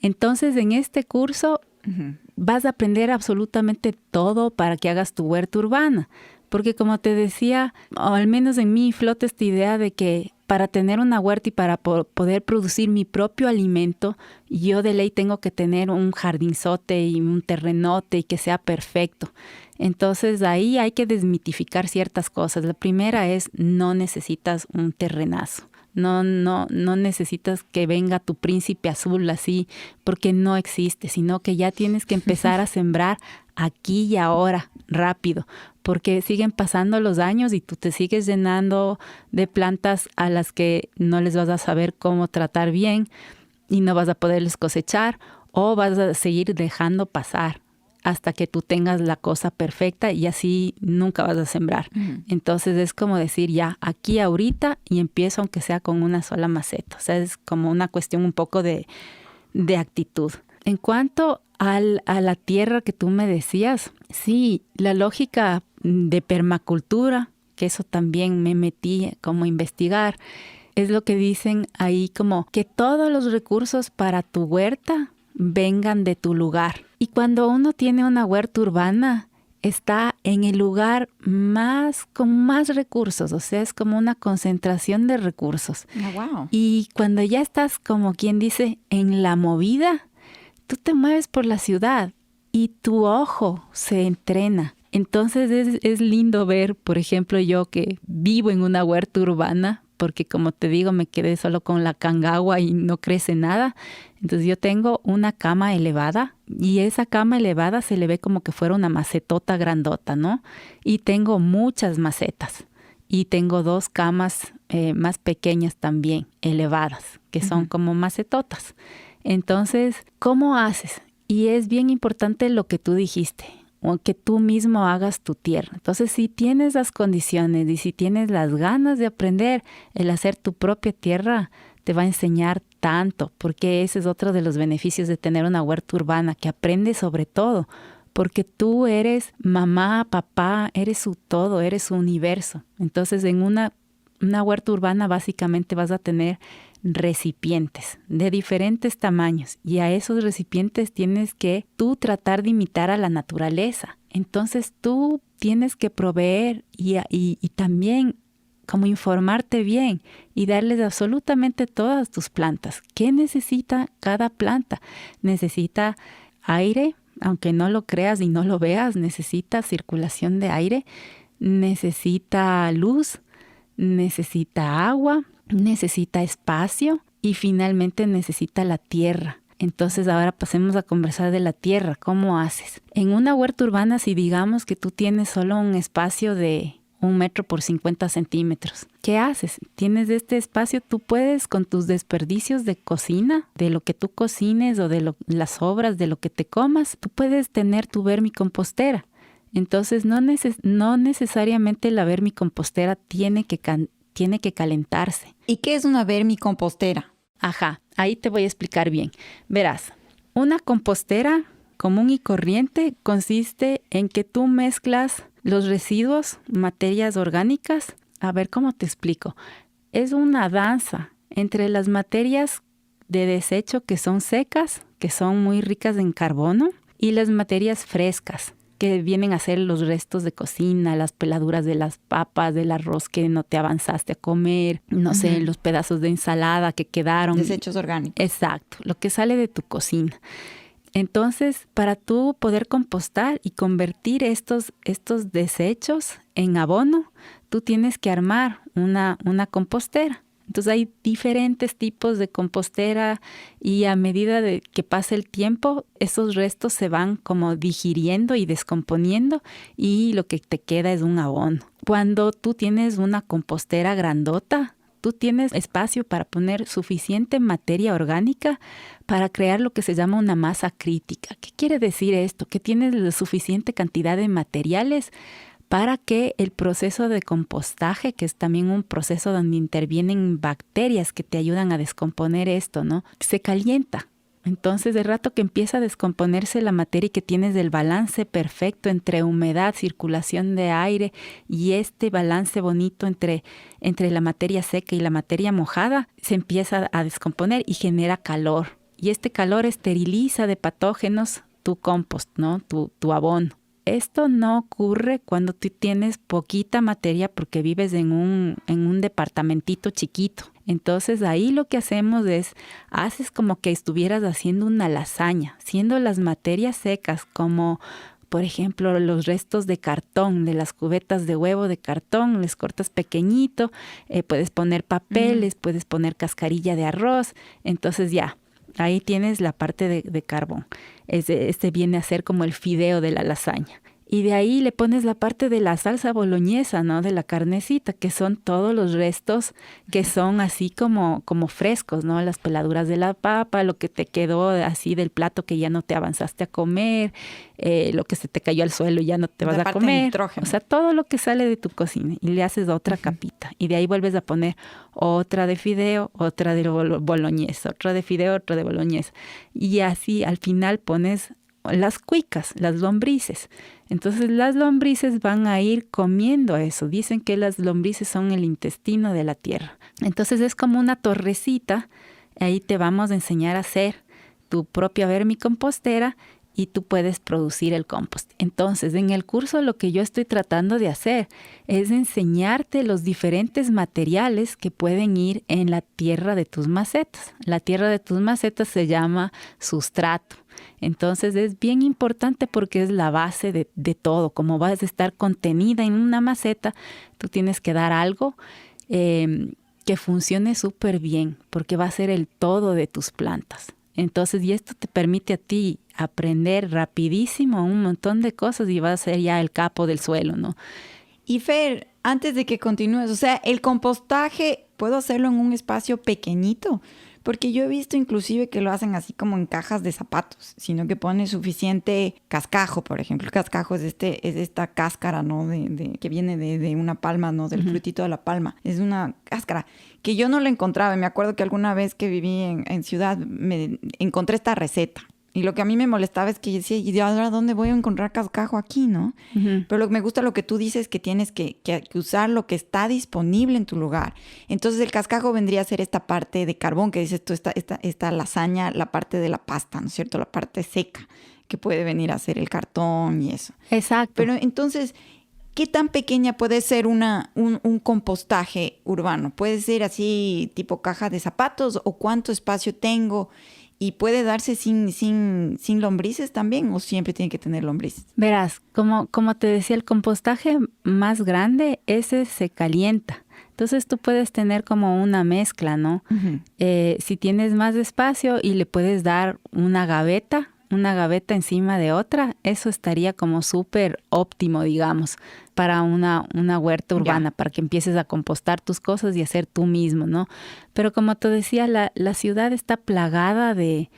Entonces, en este curso uh-huh. vas a aprender absolutamente todo para que hagas tu huerta urbana. Porque como te decía, o al menos en mí flota esta idea de que para tener una huerta y para poder producir mi propio alimento, yo de ley tengo que tener un jardinzote y un terrenote y que sea perfecto. Entonces ahí hay que desmitificar ciertas cosas. La primera es, no necesitas un terrenazo. No necesitas que venga tu príncipe azul así, porque no existe, sino que ya tienes que empezar a sembrar aquí y ahora, rápido, porque siguen pasando los años y tú te sigues llenando de plantas a las que no les vas a saber cómo tratar bien y no vas a poderles cosechar, o vas a seguir dejando pasar hasta que tú tengas la cosa perfecta y así nunca vas a sembrar. Entonces es como decir ya aquí ahorita y empiezo aunque sea con una sola maceta. O sea, es como una cuestión un poco de actitud. En cuanto a la tierra que tú me decías, sí, la lógica de permacultura, que eso también me metí como a investigar, es lo que dicen ahí como que todos los recursos para tu huerta vengan de tu lugar. Y cuando uno tiene una huerta urbana, está en el lugar con más recursos, o sea, es como una concentración de recursos. Oh, wow. Y cuando ya estás, como quien dice, en la movida, tú te mueves por la ciudad y tu ojo se entrena. Entonces es lindo ver, por ejemplo, yo que vivo en una huerta urbana, porque como te digo, me quedé solo con la cangagua y no crece nada. Entonces yo tengo una cama elevada y esa cama elevada se le ve como que fuera una macetota grandota, ¿no? Y tengo muchas macetas y tengo 2 camas más pequeñas también, elevadas, que son como macetotas. Entonces, ¿cómo haces? Y es bien importante lo que tú dijiste, o que tú mismo hagas tu tierra. Entonces, si tienes las condiciones y si tienes las ganas de aprender, el hacer tu propia tierra te va a enseñar tanto, porque ese es otro de los beneficios de tener una huerta urbana, que aprendes sobre todo, porque tú eres mamá, papá, eres su todo, eres su universo. Entonces, en una huerta urbana básicamente vas a tener recipientes de diferentes tamaños y a esos recipientes tienes que tú tratar de imitar a la naturaleza. Entonces tú tienes que proveer y también como informarte bien y darles absolutamente todas tus plantas. ¿Qué necesita cada planta? Necesita aire, aunque no lo creas y no lo veas, necesita circulación de aire, necesita luz, necesita agua, necesita espacio y finalmente necesita la tierra. Entonces ahora pasemos a conversar de la tierra. ¿Cómo haces? En una huerta urbana, si digamos que tú tienes solo un espacio de 1 metro por 50 centímetros, ¿qué haces? Tienes este espacio, tú puedes con tus desperdicios de cocina, de lo que tú cocines o de las sobras de lo que te comas, tú puedes tener tu vermicompostera. Entonces no necesariamente la vermicompostera tiene que calentarse. ¿Y qué es una vermicompostera? Ajá, ahí te voy a explicar bien. Verás, una compostera común y corriente consiste en que tú mezclas los residuos, materias orgánicas. A ver, ¿cómo te explico? Es una danza entre las materias de desecho que son secas, que son muy ricas en carbono, y las materias frescas, que vienen a ser los restos de cocina, las peladuras de las papas, del arroz que no te avanzaste a comer, no sé, los pedazos de ensalada que quedaron. Desechos orgánicos. Exacto, lo que sale de tu cocina. Entonces, para tú poder compostar y convertir estos desechos en abono, tú tienes que armar una compostera. Entonces hay diferentes tipos de compostera y a medida de que pasa el tiempo, esos restos se van como digiriendo y descomponiendo y lo que te queda es un abono. Cuando tú tienes una compostera grandota, tú tienes espacio para poner suficiente materia orgánica para crear lo que se llama una masa crítica. ¿Qué quiere decir esto? Que tienes la suficiente cantidad de materiales para que el proceso de compostaje, que es también un proceso donde intervienen bacterias que te ayudan a descomponer esto, ¿no? Se calienta. Entonces, de rato que empieza a descomponerse la materia y que tienes el balance perfecto entre humedad, circulación de aire y este balance bonito entre la materia seca y la materia mojada, se empieza a descomponer y genera calor. Y este calor esteriliza de patógenos tu compost, ¿no? Tu abono. esto no ocurre cuando tú tienes poquita materia porque vives en un departamentito chiquito. Entonces ahí lo que hacemos es, haces como que estuvieras haciendo una lasaña, siendo las materias secas como, por ejemplo, los restos de cartón, de las cubetas de huevo de cartón, les cortas pequeñito, puedes poner papeles, puedes poner cascarilla de arroz, entonces ya, ahí tienes la parte de carbón. Este viene a ser como el fideo de la lasaña. Y de ahí le pones la parte de la salsa boloñesa, ¿no? De la carnecita, que son todos los restos que son así como frescos, ¿no? Las peladuras de la papa, lo que te quedó así del plato que ya no te avanzaste a comer, lo que se te cayó al suelo y ya no te vas a comer. O sea, todo lo que sale de tu cocina y le haces otra capita. Y de ahí vuelves a poner otra de fideo, otra de boloñesa, otra de fideo, otra de boloñesa. Y así al final pones las cuicas, las lombrices. Entonces las lombrices van a ir comiendo eso. Dicen que las lombrices son el intestino de la tierra. Entonces es como una torrecita. Ahí te vamos a enseñar a hacer tu propia vermicompostera y tú puedes producir el compost. Entonces, en el curso lo que yo estoy tratando de hacer es enseñarte los diferentes materiales que pueden ir en la tierra de tus macetas. La tierra de tus macetas se llama sustrato. Entonces es bien importante porque es la base de todo. Como vas a estar contenida en una maceta, tú tienes que dar algo que funcione súper bien porque va a ser el todo de tus plantas. Entonces, y esto te permite a ti aprender rapidísimo un montón de cosas y va a ser ya el capo del suelo, ¿no? Y Fer, antes de que continúes, o sea, el compostaje, ¿puedo hacerlo en un espacio pequeñito? Porque yo he visto inclusive que lo hacen así como en cajas de zapatos, sino que pone suficiente cascajo, por ejemplo. El cascajo es esta cáscara, ¿no? Que viene de una palma, ¿no? Del frutito de la palma. Es una cáscara que yo no la encontraba. Me acuerdo que alguna vez que viví en ciudad me encontré esta receta. Y lo que a mí me molestaba es que yo decía, ¿y ahora dónde voy a encontrar cascajo aquí, no? Pero me gusta lo que tú dices, que tienes que usar lo que está disponible en tu lugar. Entonces el cascajo vendría a ser esta parte de carbón que dices tú, esta lasaña, la parte de la pasta, ¿no es cierto? La parte seca, que puede venir a ser el cartón y eso. Exacto. Pero entonces, ¿qué tan pequeña puede ser un compostaje urbano? ¿Puede ser así tipo caja de zapatos o cuánto espacio tengo? ¿Y puede darse sin lombrices también o siempre tiene que tener lombrices? Verás, como te decía, el compostaje más grande, ese se calienta. Entonces tú puedes tener como una mezcla, ¿no? Si tienes más espacio y le puedes dar una gaveta encima de otra, eso estaría como súper óptimo, digamos, para una huerta urbana, para que empieces a compostar tus cosas y hacer tú mismo, ¿no? Pero como te decía, la ciudad está plagada de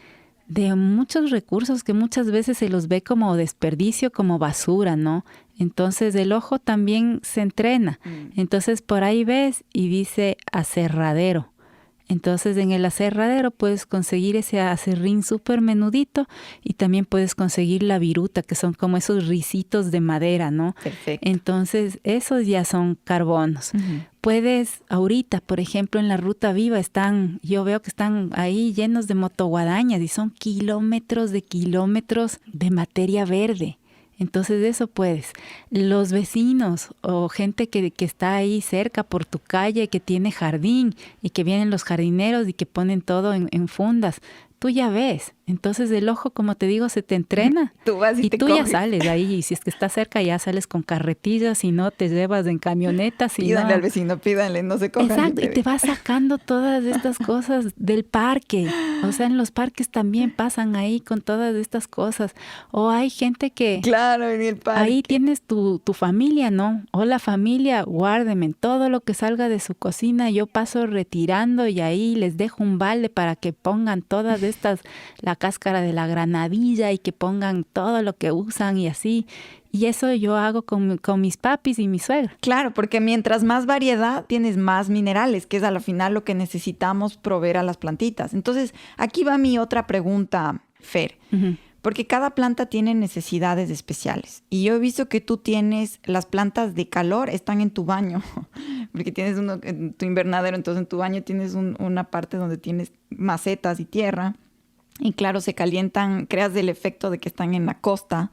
muchos recursos que muchas veces se los ve como desperdicio, como basura, ¿no? Entonces el ojo también se entrena. Entonces por ahí ves y dice aserradero. Entonces en el aserradero puedes conseguir ese aserrín súper menudito y también puedes conseguir la viruta, que son como esos risitos de madera, ¿no? Perfecto. Entonces esos ya son carbonos. Puedes, ahorita, por ejemplo, en la Ruta Viva yo veo que están ahí llenos de motoguadañas y son kilómetros de materia verde. Entonces eso puedes. Los vecinos o gente que está ahí cerca por tu calle, que tiene jardín y que vienen los jardineros y que ponen todo en fundas, tú ya ves. Entonces el ojo, como te digo, se te entrena. Tú vas y tú ya sales ahí. Y si es que estás cerca, ya sales con carretillas. Si no, te llevas en camionetas. Pídanle al vecino, pídanle, no se cojan. Exacto, y te vas sacando todas estas cosas del parque. O sea, en los parques también pasan ahí con todas estas cosas. O hay gente que... Claro, en el parque. Ahí tienes tu familia, ¿no? Hola familia, guárdenme todo lo que salga de su cocina. Yo paso retirando y ahí les dejo un balde para que pongan todas estas... la cáscara de la granadilla y que pongan todo lo que usan y así. Y eso yo hago con mis papis y mi suegra. Claro, porque mientras más variedad, tienes más minerales, que es a la final lo que necesitamos proveer a las plantitas. Entonces, aquí va mi otra pregunta, Fer. Porque cada planta tiene necesidades especiales. Y yo he visto que tú tienes las plantas de calor, están en tu baño. Porque tienes en tu invernadero, entonces en tu baño tienes una parte donde tienes macetas y tierra. Y claro, se calientan, creas el efecto de que están en la costa.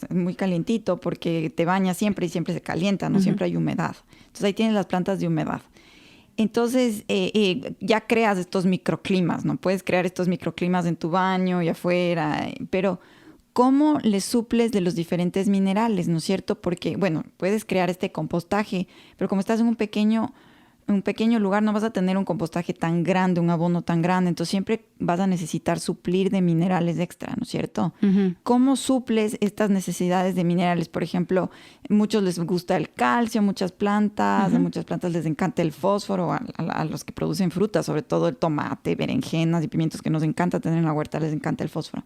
muy calientito porque te bañas siempre y siempre se calienta, ¿no? Siempre hay humedad. Entonces ahí tienes las plantas de humedad. Entonces ya creas estos microclimas, ¿no? Puedes crear estos microclimas en tu baño y afuera, pero ¿cómo les suples de los diferentes minerales, ¿no es cierto? Porque, bueno, puedes crear este compostaje, pero como estás en un pequeño lugar no vas a tener un compostaje tan grande, un abono tan grande, entonces siempre vas a necesitar suplir de minerales extra, ¿no es cierto? ¿Cómo suples estas necesidades de minerales? Por ejemplo, muchos les gusta el calcio, muchas plantas les encanta el fósforo, a los que producen frutas, sobre todo el tomate, berenjenas y pimientos que nos encanta tener en la huerta, les encanta el fósforo.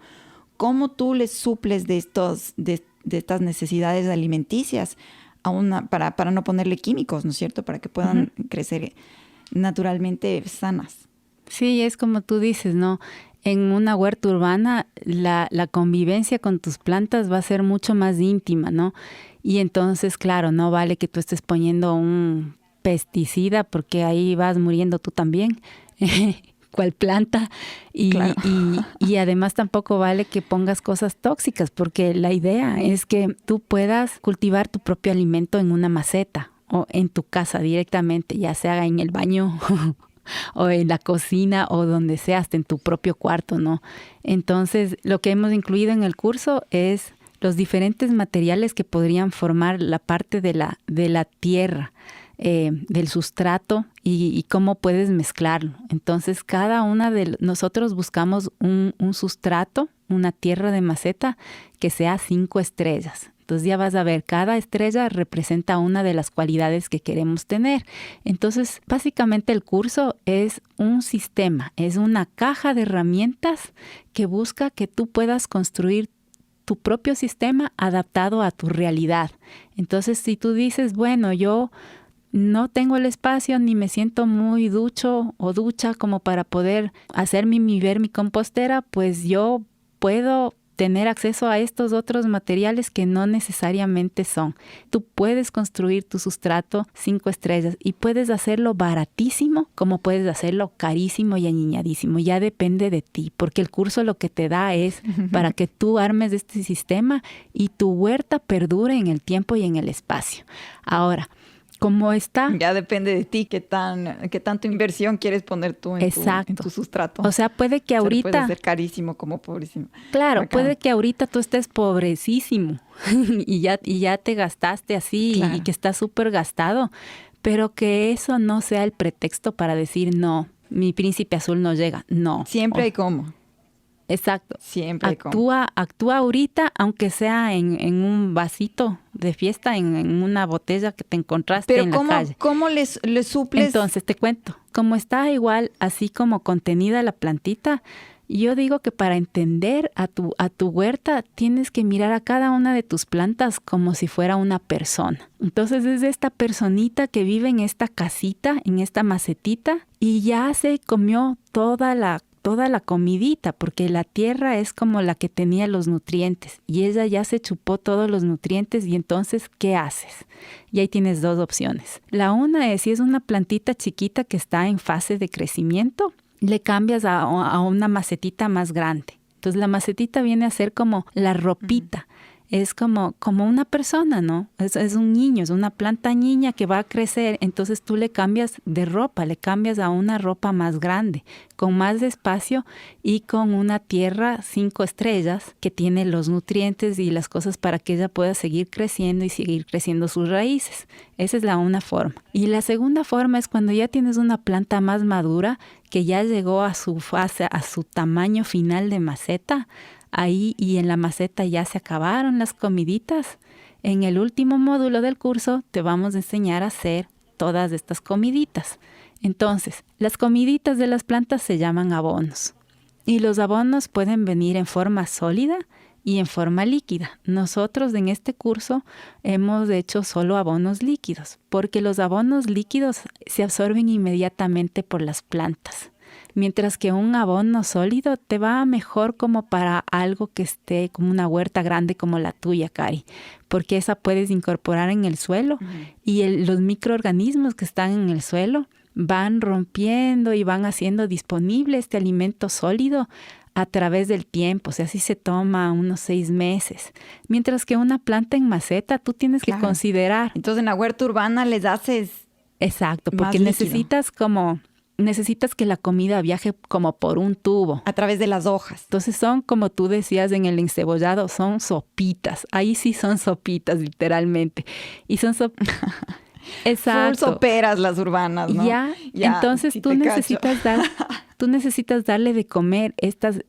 ¿Cómo tú les suples de estas necesidades alimenticias para no ponerle químicos, ¿no es cierto? Para que puedan crecer naturalmente sanas. Sí, es como tú dices, ¿no? En una huerta urbana la convivencia con tus plantas va a ser mucho más íntima, ¿no? Y entonces, claro, no vale que tú estés poniendo un pesticida porque ahí vas muriendo tú también. ¿Cuál planta? Claro. Y además tampoco vale que pongas cosas tóxicas, porque la idea es que tú puedas cultivar tu propio alimento en una maceta o en tu casa directamente, ya sea en el baño o en la cocina o donde sea, hasta en tu propio cuarto, ¿no? Entonces, lo que hemos incluido en el curso es los diferentes materiales que podrían formar la parte de la tierra, del sustrato y cómo puedes mezclarlo. Entonces, cada una de nosotros buscamos un sustrato, una tierra de maceta que sea 5 estrellas. Entonces ya vas a ver, cada estrella representa una de las cualidades que queremos tener. Entonces, básicamente el curso es un sistema, es una caja de herramientas que busca que tú puedas construir tu propio sistema adaptado a tu realidad. Entonces, si tú dices, bueno, yo no tengo el espacio ni me siento muy ducho o ducha como para poder hacer mi vermicompostera, pues yo puedo tener acceso a estos otros materiales que no necesariamente son. Tú puedes construir tu sustrato 5 estrellas y puedes hacerlo baratísimo como puedes hacerlo carísimo y añeñadísimo. Ya depende de ti, porque el curso lo que te da es para que tú armes este sistema y tu huerta perdure en el tiempo y en el espacio. Ahora, ¿cómo está? Ya depende de ti qué tanto inversión quieres poner tú en tu sustrato. O sea, puede que ahorita... Puede ser carísimo como pobrísimo. Claro, Bacán. puede que ahorita tú estés pobrecísimo y ya te gastaste así, claro, y que estás súper gastado, pero que eso no sea el pretexto para decir, no, mi príncipe azul no llega. No. Siempre hay cómo. Exacto. Siempre hay cómo. Actúa ahorita, aunque sea en un vasito de fiesta, en una botella que te encontraste en la calle. Pero ¿cómo les suples? Entonces, te cuento. Como está igual, así como contenida la plantita, yo digo que para entender a tu huerta tienes que mirar a cada una de tus plantas como si fuera una persona. Entonces, es esta personita que vive en esta casita, en esta macetita, y ya se comió toda la comidita, porque la tierra es como la que tenía los nutrientes y ella ya se chupó todos los nutrientes. Y entonces, ¿qué haces? Y ahí tienes 2 opciones. La una es, si es una plantita chiquita que está en fase de crecimiento, le cambias a una macetita más grande. Entonces la macetita viene a ser como la ropita. Es como una persona, ¿no? Es un niño, es una planta niña que va a crecer. Entonces tú le cambias de ropa, le cambias a una ropa más grande, con más espacio y con una tierra 5 estrellas que tiene los nutrientes y las cosas para que ella pueda seguir creciendo y seguir creciendo sus raíces. Esa es la una forma. Y la segunda forma es cuando ya tienes una planta más madura, que ya llegó a su fase, a su tamaño final de maceta. Ahí y en la maceta ya se acabaron las comiditas. En el último módulo del curso te vamos a enseñar a hacer todas estas comiditas. Entonces, las comiditas de las plantas se llaman abonos. Y los abonos pueden venir en forma sólida y en forma líquida. Nosotros en este curso hemos hecho solo abonos líquidos, porque los abonos líquidos se absorben inmediatamente por las plantas. Mientras que un abono sólido te va mejor como para algo que esté como una huerta grande como la tuya, Cari, porque esa puedes incorporar en el suelo y los microorganismos que están en el suelo van rompiendo y van haciendo disponible este alimento sólido a través del tiempo. O sea, así se toma unos 6 meses. Mientras que una planta en maceta, tú tienes que considerar. Entonces, en la huerta urbana les haces... Exacto, porque necesitas que la comida viaje como por un tubo. A través de las hojas. Entonces son, como tú decías en el encebollado, son sopitas. Ahí sí son sopitas, literalmente. Y son Exacto. Full soperas las urbanas, ¿no? Ya. Entonces si tú necesitas darle de comer estas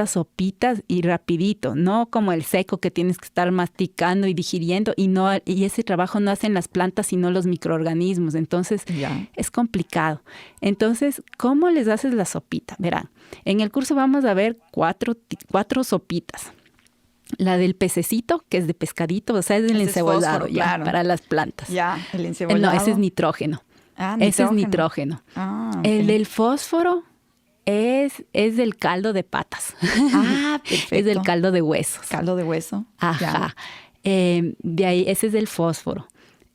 sopitas y rapidito, no como el seco que tienes que estar masticando y digiriendo y ese trabajo no hacen las plantas sino los microorganismos. Entonces es complicado. Entonces, ¿cómo les haces la sopita? Verán, en el curso vamos a ver cuatro sopitas. La del pececito, que es de pescadito, o sea, es del encebollado, para las plantas. Ya, el encebollado. No, ese es nitrógeno. Ese es nitrógeno. Okay. El del fósforo es del caldo de patas. Perfecto. Es del caldo de huesos. Caldo de hueso. Ajá. De ahí, ese es del fósforo.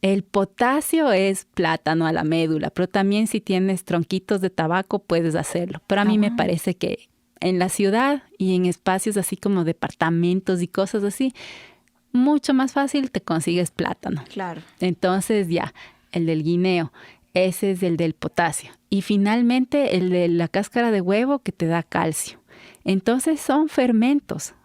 El potasio es plátano a la médula, pero también si tienes tronquitos de tabaco puedes hacerlo. Pero a mí me parece que en la ciudad y en espacios así como departamentos y cosas así, mucho más fácil te consigues plátano. Claro. Entonces el del guineo, ese es el del potasio. Y finalmente el de la cáscara de huevo que te da calcio. Entonces son fermentos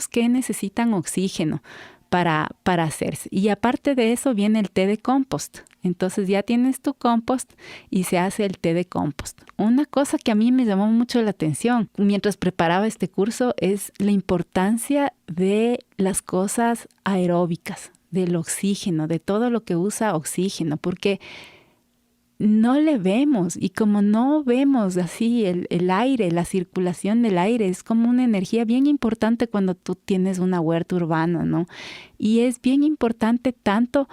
que necesitan oxígeno para hacerse. Y aparte de eso viene el té de compost. Entonces ya tienes tu compost y se hace el té de compost. Una cosa que a mí me llamó mucho la atención mientras preparaba este curso es la importancia de las cosas aeróbicas, del oxígeno, de todo lo que usa oxígeno, porque no le vemos, y como no vemos así el aire, la circulación del aire, es como una energía bien importante cuando tú tienes una huerta urbana, ¿no? Y es bien importante tanto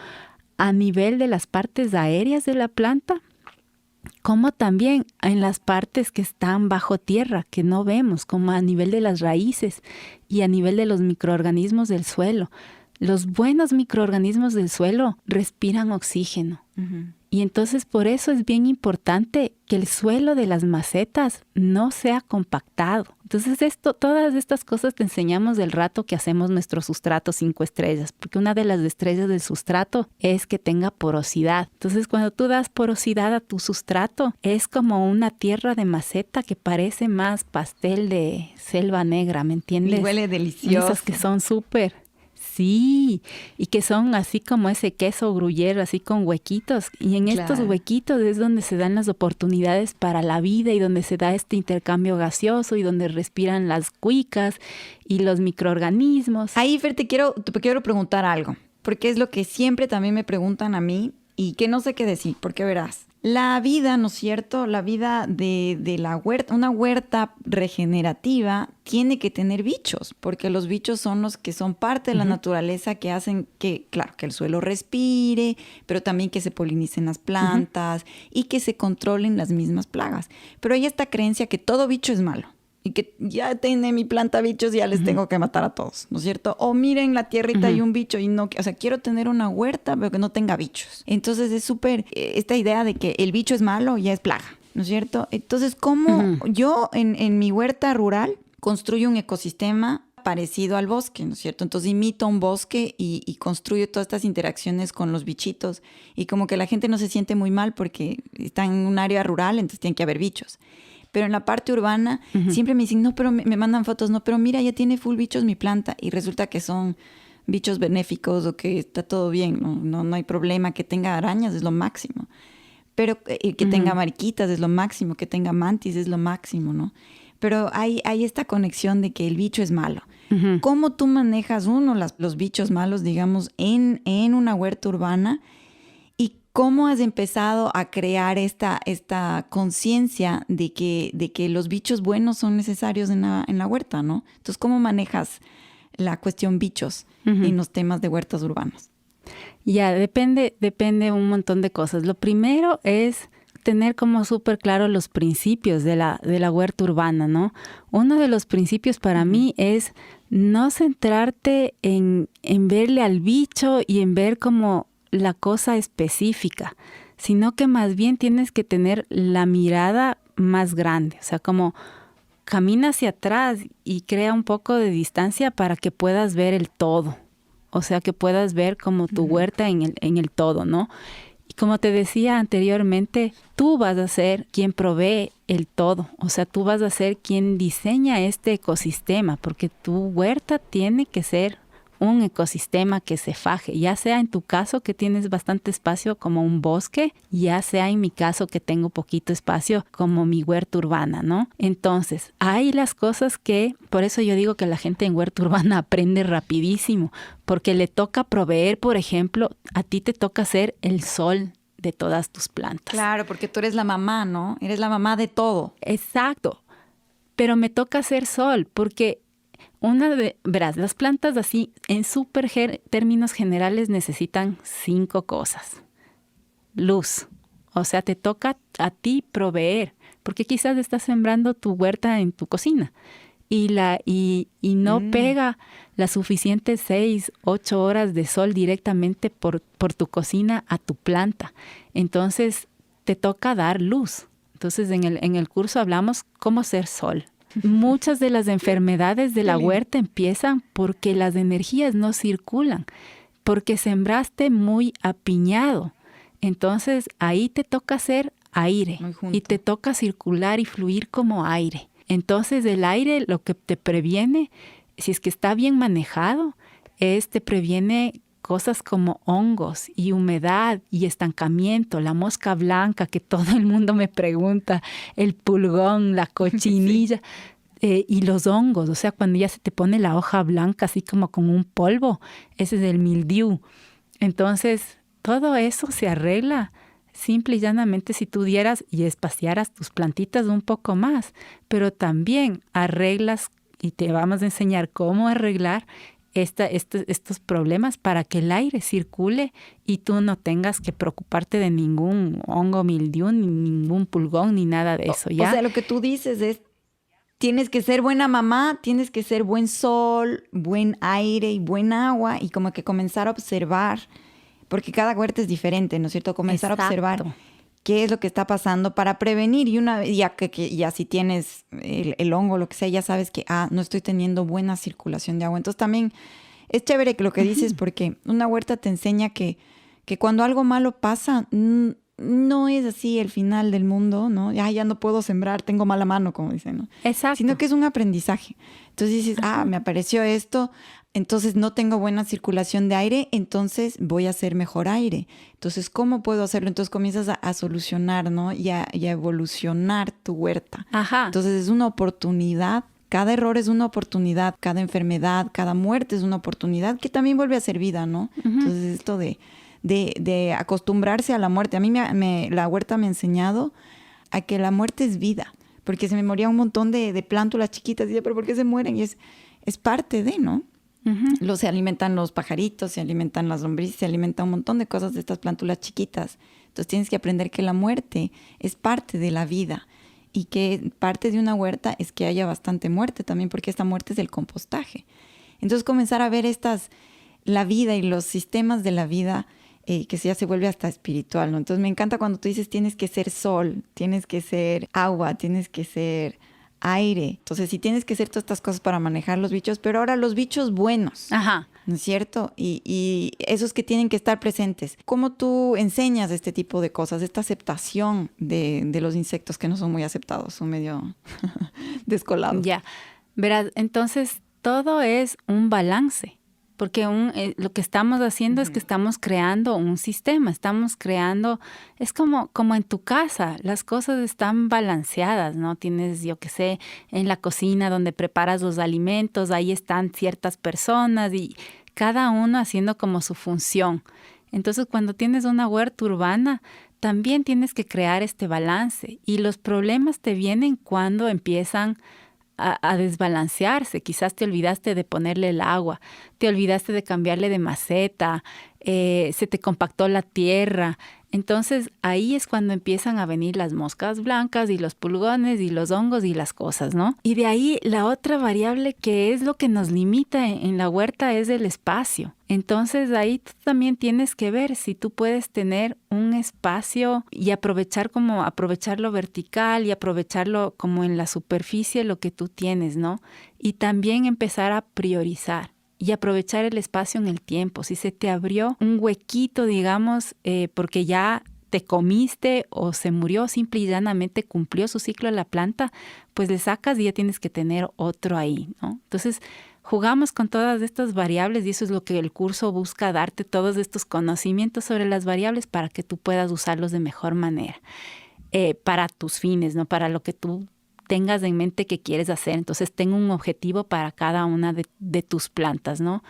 a nivel de las partes aéreas de la planta, como también en las partes que están bajo tierra, que no vemos, como a nivel de las raíces y a nivel de los microorganismos del suelo. Los buenos microorganismos del suelo respiran oxígeno. Uh-huh. Y entonces por eso es bien importante que el suelo de las macetas no sea compactado. Entonces todas estas cosas te enseñamos del rato que hacemos nuestro sustrato 5 estrellas, porque una de las estrellas del sustrato es que tenga porosidad. Entonces cuando tú das porosidad a tu sustrato, es como una tierra de maceta que parece más pastel de selva negra, ¿me entiendes? Y huele delicioso. Esas que son súper... Sí, y que son así como ese queso gruyere, así con huequitos. Y en estos huequitos es donde se dan las oportunidades para la vida y donde se da este intercambio gaseoso y donde respiran las cuicas y los microorganismos. Ahí, Fer, te quiero preguntar algo, porque es lo que siempre también me preguntan a mí y que no sé qué decir, porque verás. La vida, ¿no es cierto? La vida de la huerta, una huerta regenerativa tiene que tener bichos, porque los bichos son los que son parte de la naturaleza que hacen que, claro, que el suelo respire, pero también que se polinicen las plantas y que se controlen las mismas plagas. Pero hay esta creencia que todo bicho es malo. Y que ya tiene mi planta bichos y ya les tengo que matar a todos, ¿no es cierto? O miren, la tierrita hay un bicho y no... O sea, quiero tener una huerta pero que no tenga bichos. Entonces es súper... esta idea de que el bicho es malo ya es plaga, ¿no es cierto? Entonces, ¿cómo yo en mi huerta rural construyo un ecosistema parecido al bosque, ¿no es cierto? Entonces imito un bosque y construyo todas estas interacciones con los bichitos. Y como que la gente no se siente muy mal porque está en un área rural, entonces tiene que haber bichos. Pero en la parte urbana siempre me dicen, no, pero me mandan fotos, no, pero mira, ya tiene full bichos mi planta. Y resulta que son bichos benéficos o que está todo bien, no hay problema. Que tenga arañas es lo máximo. Pero que tenga mariquitas es lo máximo, que tenga mantis es lo máximo, ¿no? Pero hay esta conexión de que el bicho es malo. ¿Cómo tú manejas los bichos malos, digamos, en una huerta urbana? ¿Cómo has empezado a crear esta conciencia de que los bichos buenos son necesarios en la huerta, ¿no? Entonces, ¿cómo manejas la cuestión bichos en los temas de huertas urbanas? Ya, depende un montón de cosas. Lo primero es tener como súper claro los principios de la huerta urbana, ¿no? Uno de los principios para mí es no centrarte en verle al bicho y en ver como la cosa específica, sino que más bien tienes que tener la mirada más grande, o sea, como camina hacia atrás y crea un poco de distancia para que puedas ver el todo, o sea, que puedas ver como tu huerta en el todo, ¿no? Y como te decía anteriormente, tú vas a ser quien provee el todo, o sea, tú vas a ser quien diseña este ecosistema, porque tu huerta tiene que ser un ecosistema que se faje, ya sea en tu caso que tienes bastante espacio como un bosque, ya sea en mi caso que tengo poquito espacio como mi huerta urbana, ¿no? Entonces, hay las cosas que, por eso yo digo que la gente en huerta urbana aprende rapidísimo, porque le toca proveer, por ejemplo, a ti te toca ser el sol de todas tus plantas. Claro, porque tú eres la mamá, ¿no? Eres la mamá de todo. Exacto, pero me toca ser sol, porque verás, las plantas así, en términos generales, necesitan 5 cosas. Luz, o sea, te toca a ti proveer, porque quizás estás sembrando tu huerta en tu cocina y no pega las suficientes 6, 8 horas de sol directamente por tu cocina a tu planta. Entonces, te toca dar luz. Entonces, en el curso hablamos cómo ser sol. Muchas de las enfermedades de la huerta empiezan porque las energías no circulan, porque sembraste muy apiñado. Entonces, ahí te toca hacer aire y te toca circular y fluir como aire. Entonces, el aire lo que te previene, si es que está bien manejado, te previene cosas como hongos y humedad y estancamiento, la mosca blanca que todo el mundo me pregunta, el pulgón, la cochinilla. Sí. Y los hongos, o sea, cuando ya se te pone la hoja blanca así como con un polvo, ese es el mildiu. Entonces, todo eso se arregla simple y llanamente si tú dieras y espaciaras tus plantitas un poco más, pero también arreglas, y te vamos a enseñar cómo arreglar estos problemas para que el aire circule y tú no tengas que preocuparte de ningún hongo mildiu, ni ningún pulgón, ni nada de eso, ¿ya? O sea, lo que tú dices es, tienes que ser buena mamá, tienes que ser buen sol, buen aire y buen agua, y como que comenzar a observar, porque cada huerta es diferente, ¿no es cierto? Comenzar Exacto. a observar qué es lo que está pasando para prevenir. Y una vez ya si tienes el hongo, lo que sea, ya sabes que no estoy teniendo buena circulación de agua. Entonces también es chévere que lo que dices, porque una huerta te enseña que cuando algo malo pasa, no es así el final del mundo, ¿no? Ya no puedo sembrar, tengo mala mano, como dicen, ¿no? Exacto. Sino que es un aprendizaje. Entonces dices, me apareció esto, entonces no tengo buena circulación de aire, entonces voy a hacer mejor aire. Entonces, ¿cómo puedo hacerlo? Entonces comienzas a solucionar, ¿no? Y a evolucionar tu huerta. Ajá. Entonces es una oportunidad. Cada error es una oportunidad, cada enfermedad, cada muerte es una oportunidad que también vuelve a ser vida, ¿no? Entonces esto de acostumbrarse a la muerte. A mí la huerta me ha enseñado a que la muerte es vida, porque se me moría un montón de plántulas chiquitas y decía, pero ¿por qué se mueren? Y es parte de, ¿no? Se alimentan los pajaritos, se alimentan las lombrices, se alimentan un montón de cosas de estas plántulas chiquitas. Entonces tienes que aprender que la muerte es parte de la vida y que parte de una huerta es que haya bastante muerte también, porque esta muerte es el compostaje. Entonces comenzar a ver la vida y los sistemas de la vida, que ya se vuelve hasta espiritual, ¿no? Entonces me encanta cuando tú dices tienes que ser sol, tienes que ser agua, tienes que ser aire. Entonces sí tienes que hacer todas estas cosas para manejar los bichos, pero ahora los bichos buenos, Ajá. ¿no es cierto? Y esos que tienen que estar presentes. ¿Cómo tú enseñas este tipo de cosas, esta aceptación de los insectos que no son muy aceptados, son medio descolados? Ya, verás, entonces todo es un balance. Porque lo que estamos haciendo es que estamos creando un sistema, es como en tu casa, las cosas están balanceadas, ¿no? Tienes, yo qué sé, en la cocina donde preparas los alimentos, ahí están ciertas personas y cada uno haciendo como su función. Entonces, cuando tienes una huerta urbana, también tienes que crear este balance y los problemas te vienen cuando empiezan a desbalancearse. Quizás te olvidaste de ponerle el agua, te olvidaste de cambiarle de maceta, se te compactó la tierra, Entonces ahí es cuando empiezan a venir las moscas blancas y los pulgones y los hongos y las cosas, ¿no? Y de ahí la otra variable que es lo que nos limita en la huerta es el espacio. Entonces ahí tú también tienes que ver si tú puedes tener un espacio y aprovecharlo vertical y aprovecharlo como en la superficie lo que tú tienes, ¿no? Y también empezar a priorizar y aprovechar el espacio en el tiempo. Si se te abrió un huequito, digamos, porque ya te comiste o se murió, simple y llanamente cumplió su ciclo la planta, pues le sacas y ya tienes que tener otro ahí, ¿no? Entonces, jugamos con todas estas variables y eso es lo que el curso busca, darte todos estos conocimientos sobre las variables para que tú puedas usarlos de mejor manera, para tus fines, ¿no? Para lo que tú tengas en mente que quieres hacer. Entonces, ten un objetivo para cada una de tus plantas, ¿no?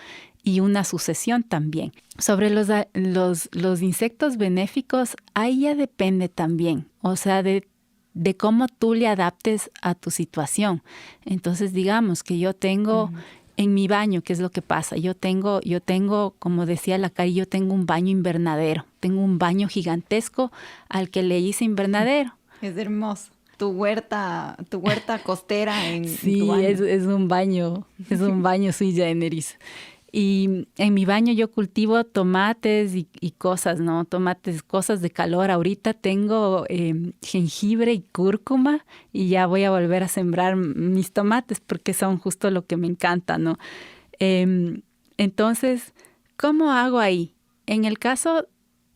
Y una sucesión también. Sobre los insectos benéficos, ahí ya depende también, o sea, de cómo tú le adaptes a tu situación. Entonces, digamos que yo tengo en mi baño, ¿qué es lo que pasa? Yo tengo, como decía la Cari, yo tengo un baño invernadero. Tengo un baño gigantesco al que le hice invernadero. Es hermoso. Tu huerta costera en sí, tu baño. Es un baño sui generis. Y en mi baño yo cultivo tomates y cosas, ¿no? Tomates, cosas de calor. Ahorita tengo jengibre y cúrcuma y ya voy a volver a sembrar mis tomates porque son justo lo que me encanta, ¿no? Entonces, ¿cómo hago ahí? En el caso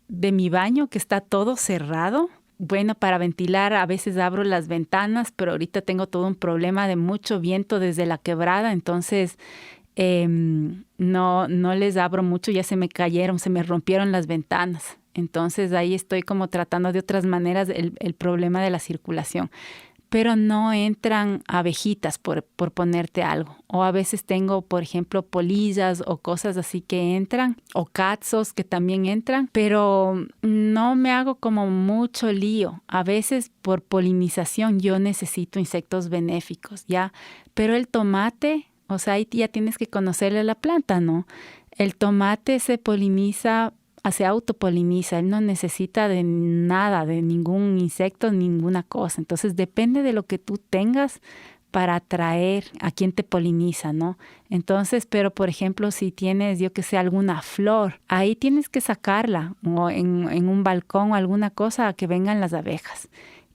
de mi baño, que está todo cerrado, bueno, para ventilar a veces abro las ventanas, pero ahorita tengo todo un problema de mucho viento desde la quebrada, entonces no les abro mucho, ya se me rompieron las ventanas. Entonces ahí estoy como tratando de otras maneras el problema de la circulación. Pero no entran abejitas por ponerte algo. O a veces tengo, por ejemplo, polillas o cosas así que entran, o cazos que también entran, pero no me hago como mucho lío. A veces por polinización yo necesito insectos benéficos, ¿ya? Pero el tomate, o sea, ahí ya tienes que conocerle la planta, ¿no? El tomate se autopoliniza, él no necesita de nada, de ningún insecto, ninguna cosa. Entonces depende de lo que tú tengas para atraer a quien te poliniza, ¿no? Entonces, pero por ejemplo, si tienes, yo que sé, alguna flor, ahí tienes que sacarla o en un balcón o alguna cosa a que vengan las abejas.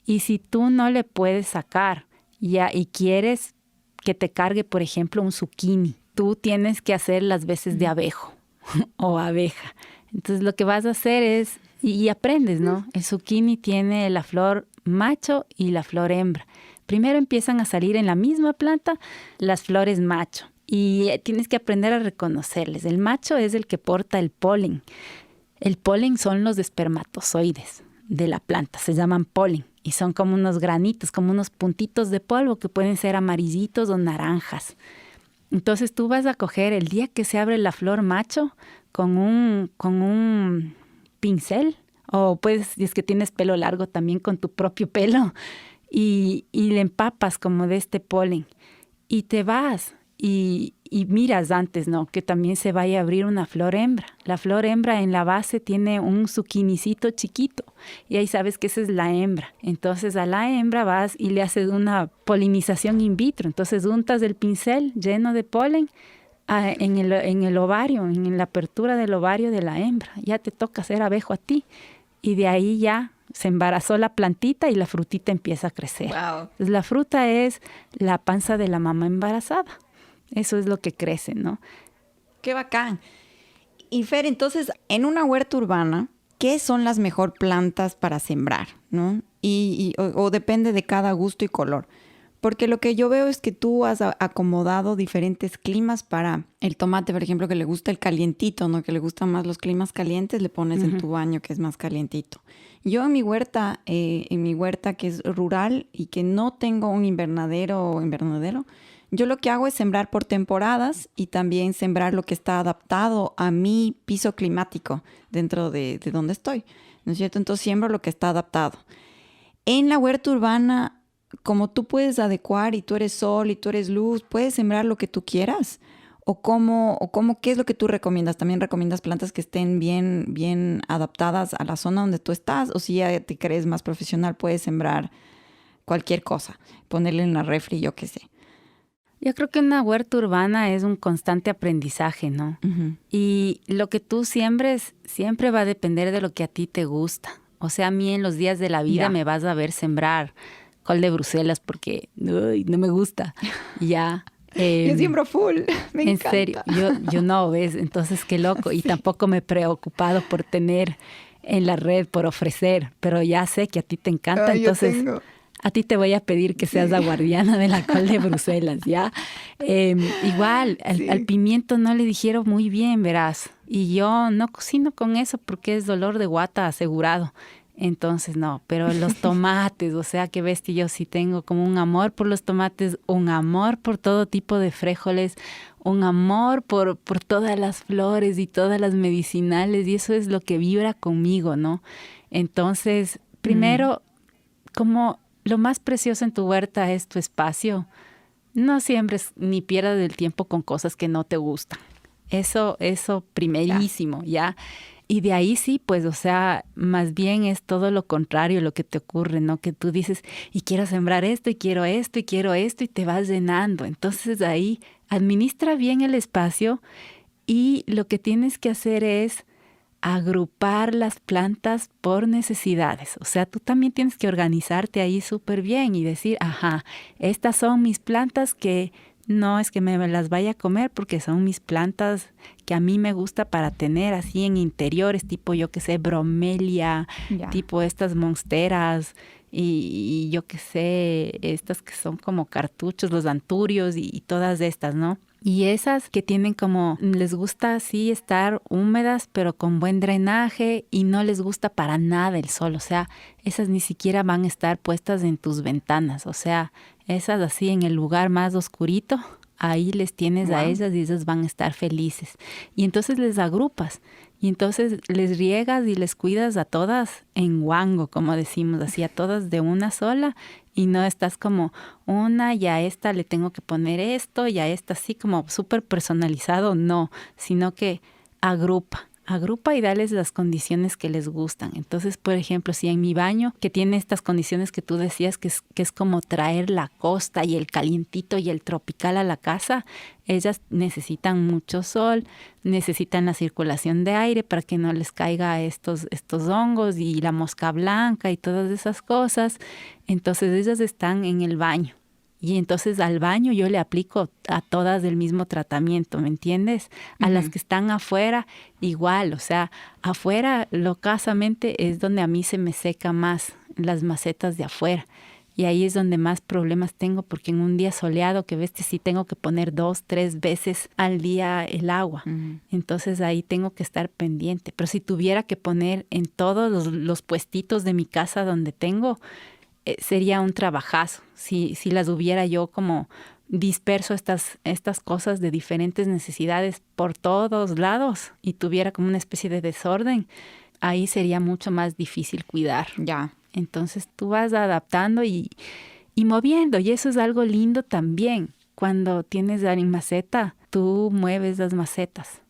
Y si tú no le puedes sacar ya y quieres que te cargue, por ejemplo, un zucchini, tú tienes que hacer las veces de abejo o abeja. Entonces lo que vas a hacer es, y aprendes, ¿no? El zucchini tiene la flor macho y la flor hembra. Primero empiezan a salir en la misma planta las flores macho y tienes que aprender a reconocerles. El macho es el que porta el polen. El polen son los espermatozoides de la planta, se llaman polen y son como unos granitos, como unos puntitos de polvo que pueden ser amarillitos o naranjas. Entonces tú vas a coger el día que se abre la flor macho con un pincel, o puedes, si es que tienes pelo largo, también con tu propio pelo, y le empapas como de este polen. Y te vas y miras antes, ¿no? Que también se vaya a abrir una flor hembra. La flor hembra en la base tiene un zucchinicito chiquito y ahí sabes que esa es la hembra. Entonces a la hembra vas y le haces una polinización in vitro. Entonces untas el pincel lleno de polen en el ovario, en la apertura del ovario de la hembra. Ya te toca hacer abejo a ti. Y de ahí ya se embarazó la plantita y la frutita empieza a crecer. Wow. Entonces, la fruta es la panza de la mamá embarazada. Eso es lo que crece, ¿no? ¡Qué bacán! Y Fer, entonces, en una huerta urbana, ¿qué son las mejor plantas para sembrar, no? O depende de cada gusto y color. Porque lo que yo veo es que tú has acomodado diferentes climas para el tomate, por ejemplo, que le gusta el calientito, ¿no? Que le gustan más los climas calientes, le pones en tu baño que es más calientito. Yo en mi huerta que es rural y que no tengo un invernadero, yo lo que hago es sembrar por temporadas y también sembrar lo que está adaptado a mi piso climático dentro de donde estoy, ¿no es cierto? Entonces siembro lo que está adaptado. En la huerta urbana, como tú puedes adecuar y tú eres sol y tú eres luz, puedes sembrar lo que tú quieras. ¿Qué es lo que tú recomiendas? ¿También recomiendas plantas que estén bien adaptadas a la zona donde tú estás? ¿O si ya te crees más profesional, puedes sembrar cualquier cosa, ponerle en la refri, yo qué sé? Yo creo que una huerta urbana es un constante aprendizaje, ¿no? Uh-huh. Y lo que tú siembres siempre va a depender de lo que a ti te gusta. O sea, a mí en los días de la vida me vas a ver sembrar col de Bruselas porque no me gusta. Ya. Yo siembro full, me encanta. En serio, yo no, ¿ves? Entonces, qué loco. Y tampoco me he preocupado por tener en la red, por ofrecer. Pero ya sé que a ti te encanta, entonces a ti te voy a pedir que seas la guardiana de la col de Bruselas, ¿ya? Igual, al pimiento no le dijeron muy bien, verás. Y yo no cocino con eso porque es dolor de guata asegurado. Entonces no, pero los tomates, o sea que ves que yo sí tengo como un amor por los tomates, un amor por todo tipo de frijoles, un amor por todas las flores y todas las medicinales, y eso es lo que vibra conmigo, ¿no? Entonces, primero, como lo más precioso en tu huerta es tu espacio, no siembres ni pierdas el tiempo con cosas que no te gustan. Eso primerísimo, ¿ya? Y de ahí sí, pues, o sea, más bien es todo lo contrario lo que te ocurre, ¿no? Que tú dices, y quiero sembrar esto, y quiero esto, y quiero esto, y te vas llenando. Entonces ahí administra bien el espacio y lo que tienes que hacer es agrupar las plantas por necesidades. O sea, tú también tienes que organizarte ahí súper bien y decir, ajá, estas son mis plantas que no es que me las vaya a comer porque son mis plantas que a mí me gusta para tener así en interiores, tipo yo que sé, bromelia, tipo estas monsteras y yo que sé, estas que son como cartuchos, los anturios y todas estas, ¿no? Y esas que tienen como, les gusta así estar húmedas, pero con buen drenaje y no les gusta para nada el sol. O sea, esas ni siquiera van a estar puestas en tus ventanas. O sea, esas así en el lugar más oscurito, ahí les tienes a ellas y esas van a estar felices. Y entonces les agrupas. Y entonces les riegas y les cuidas a todas en guango, como decimos, así a todas de una sola. Y no estás como una y a esta le tengo que poner esto y a esta así como súper personalizado, no, sino que agrupa y dales las condiciones que les gustan. Entonces, por ejemplo, si en mi baño, que tiene estas condiciones que tú decías, que es como traer la costa y el calientito y el tropical a la casa, ellas necesitan mucho sol, necesitan la circulación de aire para que no les caiga estos hongos y la mosca blanca y todas esas cosas. Entonces, ellas están en el baño. Y entonces al baño yo le aplico a todas el mismo tratamiento, ¿me entiendes? A las que están afuera, igual, o sea, afuera locasamente es donde a mí se me seca más las macetas de afuera. Y ahí es donde más problemas tengo, porque en un día soleado, que ves que sí tengo que poner 2, 3 veces al día el agua. Entonces ahí tengo que estar pendiente. Pero si tuviera que poner en todos los puestitos de mi casa donde tengo, sería un trabajazo. Si las hubiera yo como disperso estas cosas de diferentes necesidades por todos lados y tuviera como una especie de desorden, ahí sería mucho más difícil cuidar. Ya. Entonces tú vas adaptando y moviendo, y eso es algo lindo también. Cuando tienes en maceta, tú mueves las macetas,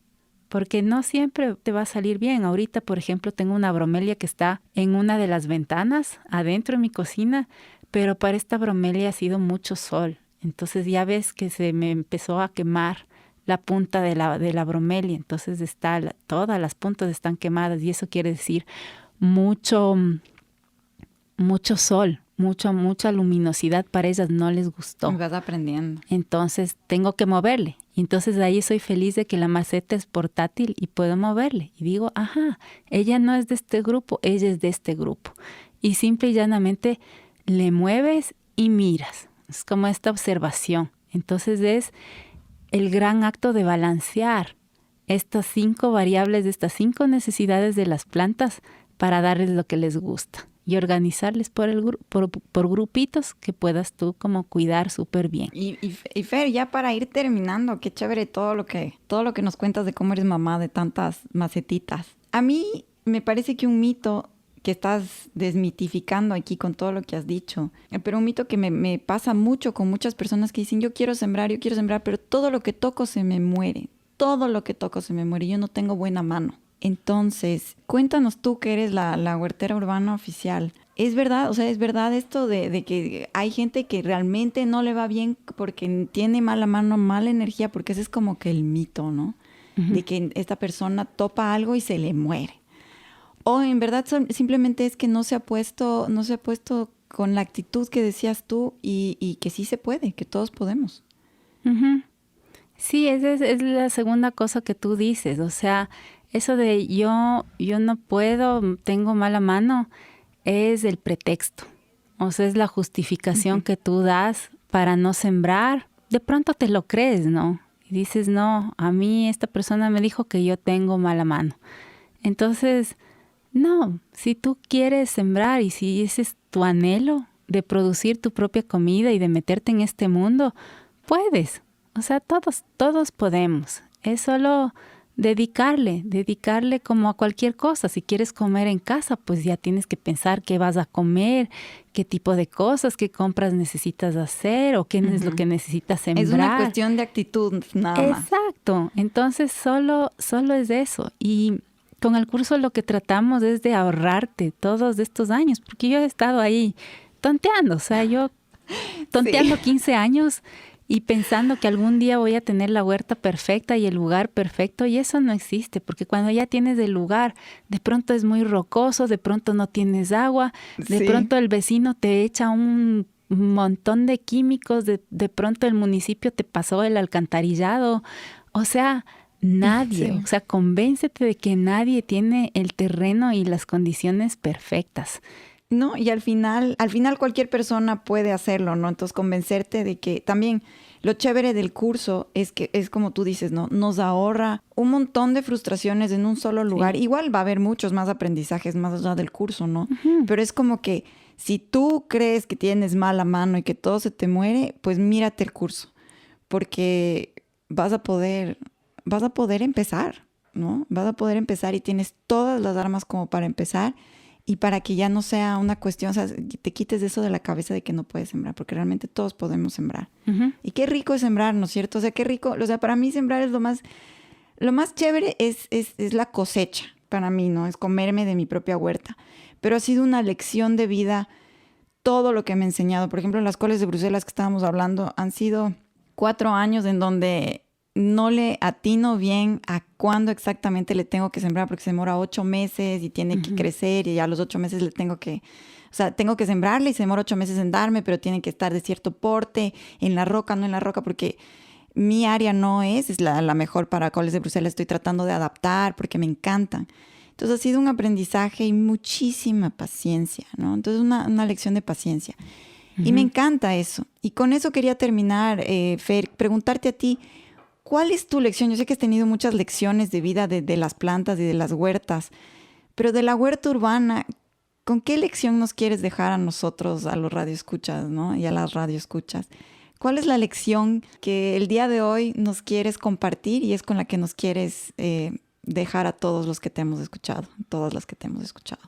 porque no siempre te va a salir bien. Ahorita, por ejemplo, tengo una bromelia que está en una de las ventanas, adentro de mi cocina, pero para esta bromelia ha sido mucho sol. Entonces ya ves que se me empezó a quemar la punta de la bromelia. Entonces todas las puntas están quemadas y eso quiere decir mucho sol, mucha luminosidad para ellas, no les gustó. Vas aprendiendo. Entonces tengo que moverle. Entonces ahí soy feliz de que la maceta es portátil y puedo moverle. Y digo, ajá, ella no es de este grupo, ella es de este grupo. Y simple y llanamente le mueves y miras. Es como esta observación. Entonces es el gran acto de balancear estas 5 variables, de estas 5 necesidades de las plantas para darles lo que les gusta. Y organizarles por grupitos que puedas tú como cuidar súper bien. Y Fer, ya para ir terminando, qué chévere todo lo que nos cuentas de cómo eres mamá de tantas macetitas. A mí me parece que un mito que estás desmitificando aquí con todo lo que has dicho. Pero un mito que me pasa mucho con muchas personas que dicen, yo quiero sembrar, pero todo lo que toco se me muere. Todo lo que toco se me muere. Yo no tengo buena mano. Entonces, cuéntanos tú que eres la huertera urbana oficial. ¿Es verdad? O sea, ¿es verdad esto de que hay gente que realmente no le va bien porque tiene mala mano, mala energía? Porque ese es como que el mito, ¿no? Uh-huh. De que esta persona topa algo y se le muere. O en verdad simplemente es que no se ha puesto con la actitud que decías tú y que sí se puede, que todos podemos. Uh-huh. Sí, esa es la segunda cosa que tú dices. O sea, eso de yo no puedo, tengo mala mano, es el pretexto. O sea, es la justificación que tú das para no sembrar. De pronto te lo crees, ¿no? Y dices, no, a mí esta persona me dijo que yo tengo mala mano. Entonces, no, si tú quieres sembrar y si ese es tu anhelo de producir tu propia comida y de meterte en este mundo, puedes. O sea, todos podemos. Es solo dedicarle como a cualquier cosa. Si quieres comer en casa, pues ya tienes que pensar qué vas a comer, qué tipo de cosas, qué compras necesitas hacer o qué es lo que necesitas sembrar. Es una cuestión de actitud, nada más. Exacto. Entonces, solo es eso. Y con el curso lo que tratamos es de ahorrarte todos estos años, porque yo he estado ahí tonteando. O sea, yo tonteando 15 años y pensando que algún día voy a tener la huerta perfecta y el lugar perfecto, y eso no existe, porque cuando ya tienes el lugar, de pronto es muy rocoso, de pronto no tienes agua, de pronto el vecino te echa un montón de químicos, de pronto el municipio te pasó el alcantarillado, o sea, nadie, o sea, convéncete de que nadie tiene el terreno y las condiciones perfectas. No, y al final cualquier persona puede hacerlo, ¿no? Entonces convencerte de que también lo chévere del curso es que es como tú dices, ¿no? Nos ahorra un montón de frustraciones en un solo lugar. Sí. Igual va a haber muchos más aprendizajes más allá del curso, ¿no? Uh-huh. Pero es como que si tú crees que tienes mala mano y que todo se te muere, pues mírate el curso, porque vas a poder empezar, ¿no? Vas a poder empezar y tienes todas las armas como para empezar. Y para que ya no sea una cuestión, o sea, te quites de eso de la cabeza de que no puedes sembrar, porque realmente todos podemos sembrar. Uh-huh. Y qué rico es sembrar, ¿no es cierto? O sea, qué rico, o sea, para mí sembrar es lo más chévere es la cosecha, para mí, ¿no? Es comerme de mi propia huerta. Pero ha sido una lección de vida todo lo que me ha enseñado. Por ejemplo, en las coles de Bruselas que estábamos hablando, han sido 4 años en donde no le atino bien a cuándo exactamente le tengo que sembrar, porque se demora 8 meses y tiene que crecer, y a los 8 meses tengo que sembrarle y se demora 8 meses en darme, pero tiene que estar de cierto porte, en la roca, no en la roca, porque mi área no es la mejor para coles de Bruselas. Estoy tratando de adaptar porque me encantan. Entonces ha sido un aprendizaje y muchísima paciencia, ¿no? Entonces una lección de paciencia. Y me encanta eso. Y con eso quería terminar, Fer, preguntarte a ti, ¿cuál es tu lección? Yo sé que has tenido muchas lecciones de vida de las plantas y de las huertas, pero de la huerta urbana, ¿con qué lección nos quieres dejar a nosotros, a los radioescuchas, ¿no? Y a las radioescuchas? ¿Cuál es la lección que el día de hoy nos quieres compartir y es con la que nos quieres dejar a todos los que te hemos escuchado, todas las que te hemos escuchado?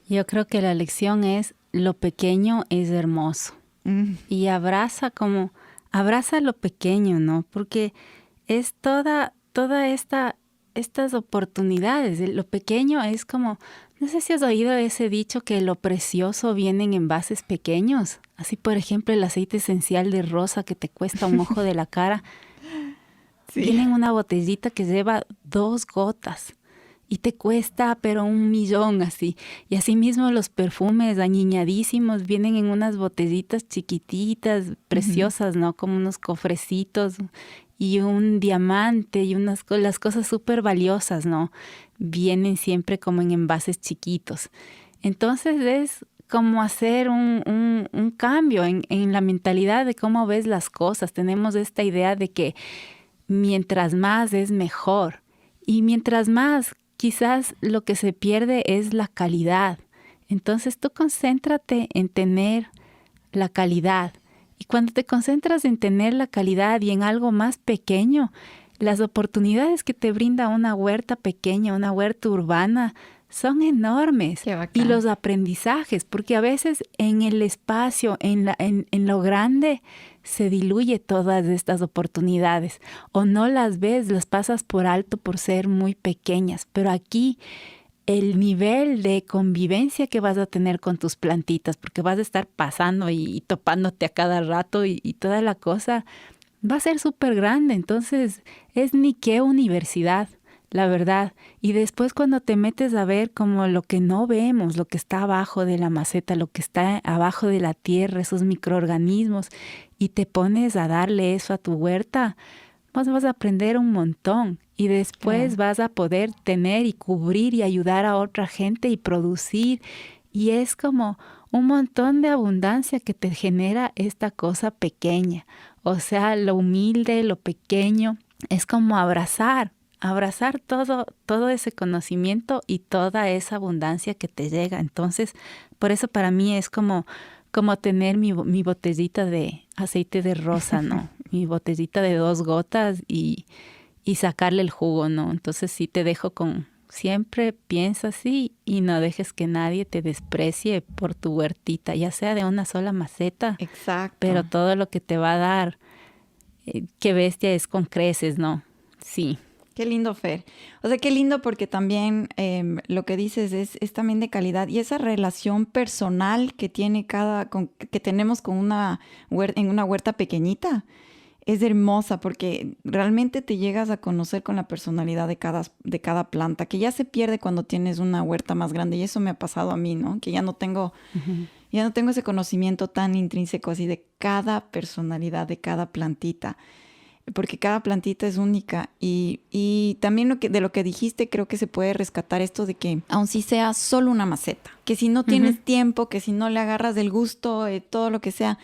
Yo creo que la lección es: lo pequeño es hermoso. Y abraza lo pequeño, ¿no? Porque es toda estas oportunidades. Lo pequeño es como, no sé si has oído ese dicho que lo precioso viene en envases pequeños. Así, por ejemplo, el aceite esencial de rosa que te cuesta un ojo de la cara. Sí. Viene en una botellita que lleva 2 gotas. Y te cuesta, pero 1.000.000 así. Y así mismo los perfumes añiñadísimos vienen en unas botellitas chiquititas, preciosas, ¿no? Como unos cofrecitos y un diamante y las cosas súper valiosas, ¿no? Vienen siempre como en envases chiquitos. Entonces es como hacer un cambio en la mentalidad de cómo ves las cosas. Tenemos esta idea de que mientras más es mejor. Y mientras más, quizás lo que se pierde es la calidad. Entonces tú concéntrate en tener la calidad. Y cuando te concentras en tener la calidad y en algo más pequeño, las oportunidades que te brinda una huerta pequeña, una huerta urbana, son enormes. Qué bacán. Y los aprendizajes, porque a veces en el espacio, en lo grande, se diluye todas estas oportunidades o no las ves, las pasas por alto por ser muy pequeñas. Pero aquí el nivel de convivencia que vas a tener con tus plantitas, porque vas a estar pasando y topándote a cada rato y toda la cosa, va a ser súper grande. Entonces es ni qué universidad, la verdad. Y después cuando te metes a ver como lo que no vemos, lo que está abajo de la maceta, lo que está abajo de la tierra, esos microorganismos, y te pones a darle eso a tu huerta, pues vas a aprender un montón. Y después vas a poder tener y cubrir y ayudar a otra gente y producir. Y es como un montón de abundancia que te genera esta cosa pequeña. O sea, lo humilde, lo pequeño, es como abrazar todo ese conocimiento y toda esa abundancia que te llega. Entonces, por eso para mí es como tener mi botellita de aceite de rosa, ¿no? Mi botellita de 2 gotas y sacarle el jugo, ¿no? Entonces sí te dejo siempre piensa así y no dejes que nadie te desprecie por tu huertita, ya sea de una sola maceta. Exacto. Pero todo lo que te va a dar, qué bestia, es con creces, ¿no? Sí. Qué lindo, Fer. O sea, qué lindo porque también lo que dices es también de calidad. Y esa relación personal que que tenemos en una huerta pequeñita es hermosa porque realmente te llegas a conocer con la personalidad de cada planta, que ya se pierde cuando tienes una huerta más grande. Y eso me ha pasado a mí, ¿no? Que ya no tengo ese conocimiento tan intrínseco así de cada personalidad de cada plantita. Porque cada plantita es única y también de lo que dijiste creo que se puede rescatar esto de que aun si sea solo una maceta, que si no tienes tiempo, que si no le agarras del gusto, todo lo que sea,